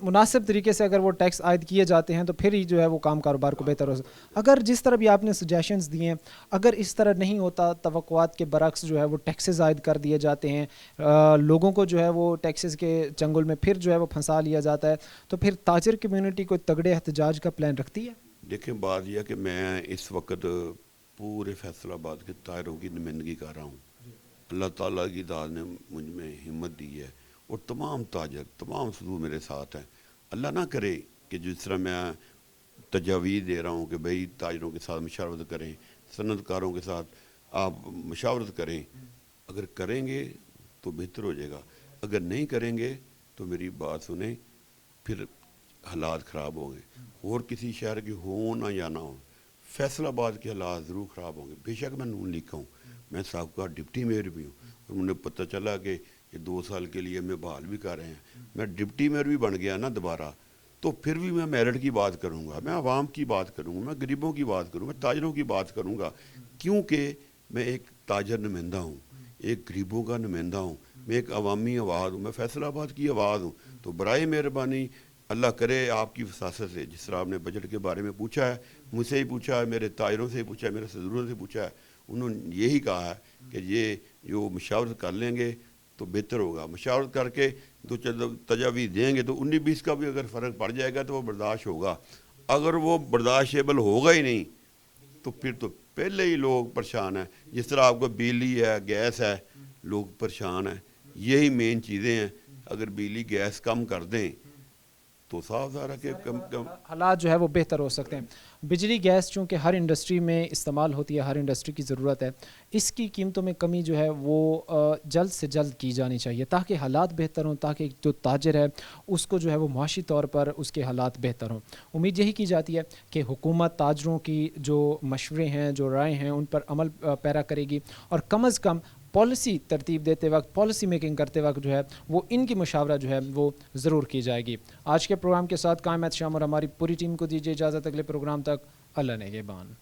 मुनासिब तरीके से अगर वो टैक्स आयद किए जाते हैं तो फिर ही जो है वो काम कारोबार को बेहतर हो सकता। अगर जिस तरह भी आपने सजेशंस दिए हैं, अगर इस तरह नहीं होता, तवक्कुआत के बरक्स जो है वो टैक्सेस आयद कर दिए जाते हैं, लोगों को जो है वो टैक्सेस के चंगुल में फिर जो है वो फंसा लिया जाता है, तो फिर ताजर कम्यूनिटी को तगड़े एहतजाज का प्लान रखती है? देखें, बात यह है कि मैं इस वक्त पूरे फैसलाबाद के ताजरों की नुमाइंदगी कर रहा हूँ। अल्लाह ताला की दाद ने मुझ में हिम्मत दी है और तमाम ताजर, तमाम सदू मेरे साथ हैं। अल्लाह ना करे कि जिस तरह मैं तजावीज़ दे रहा हूँ कि भाई ताजरों के साथ मशावरत करें, सनतकारों के साथ आप मशावरत करें, अगर करेंगे तो बेहतर हो जाएगा, अगर नहीं करेंगे तो मेरी बात सुने, फिर हालात ख़राब होंगे। और किसी शहर की हो ना या ना हो, फैसलाबाद के हालात ज़रूर ख़राब होंगे। बेशक मैं नून लिखा हूँ, मैं साहब डिप्टी मेयर भी हूँ, और मुझे पता चला कि ये 2 साल के लिए मैं बहाल भी कर रहे हैं, मैं डिप्टी मेयर भी बन गया ना दोबारा, तो फिर भी मैं मेरिट की बात करूँगा, मैं आवाम की बात करूँगा, मैं गरीबों की बात करूँगा, ताजरों की बात करूँगा, क्योंकि मैं एक ताजर नुमाइंदा हूँ, एक गरीबों का नुमाइंदा हूँ, मैं एक अवामी आवाज़ हूँ, मैं फैसलाबाद की आवाज़ हूँ। तो बराए मेहरबानी अल्लाह करे आपकी वसासत से, जिस तरह आपने बजट के बारे में पूछा है, मुझसे ही पूछा है, मेरे ताजरों से ही पूछा है, मेरे सदूरों से पूछा है, उन्होंने यही कहा है कि ये जो मशावरत कर लेंगे तो बेहतर होगा। मशावरत करके तो तजावीज़ देंगे तो 19-20 का भी अगर फ़र्क पड़ जाएगा तो वो बर्दाश्त होगा। अगर वो बर्दाश्तेबल होगा ही नहीं तो फिर तो पहले ही लोग परेशान हैं। जिस तरह आपको बिजली है, गैस है, लोग परेशान हैं। यही मेन चीज़ें हैं। अगर बिजली गैस कम कर दें तो साफ ज़ाहिर है कि हालात जो है वो बेहतर हो सकते हैं। बिजली गैस चूँकि हर इंडस्ट्री में इस्तेमाल होती है, हर इंडस्ट्री की ज़रूरत है, इसकी कीमतों में कमी जो है वो जल्द से जल्द की जानी चाहिए ताकि हालात बेहतर हों, ताकि जो ताजर है उसको जो है वो माशी तौर पर उसके हालात बेहतर हों। उम्मीद यही की जाती है कि हुकूमत ताजरों की जो मशवरे हैं, जो राय हैं, उन पर अमल पैरा करेगी और कम अज़ कम पॉलिसी तरतीब देते वक्त, पॉलिसी मेकिंग करते वक्त जो है वो इनकी मुशावरा जो है वो ज़रूर की जाएगी। आज के प्रोग्राम के साथ कायम एहतशाम और हमारी पूरी टीम को दीजिए इजाज़त। अगले प्रोग्राम तक अल्लाह नेगहबान।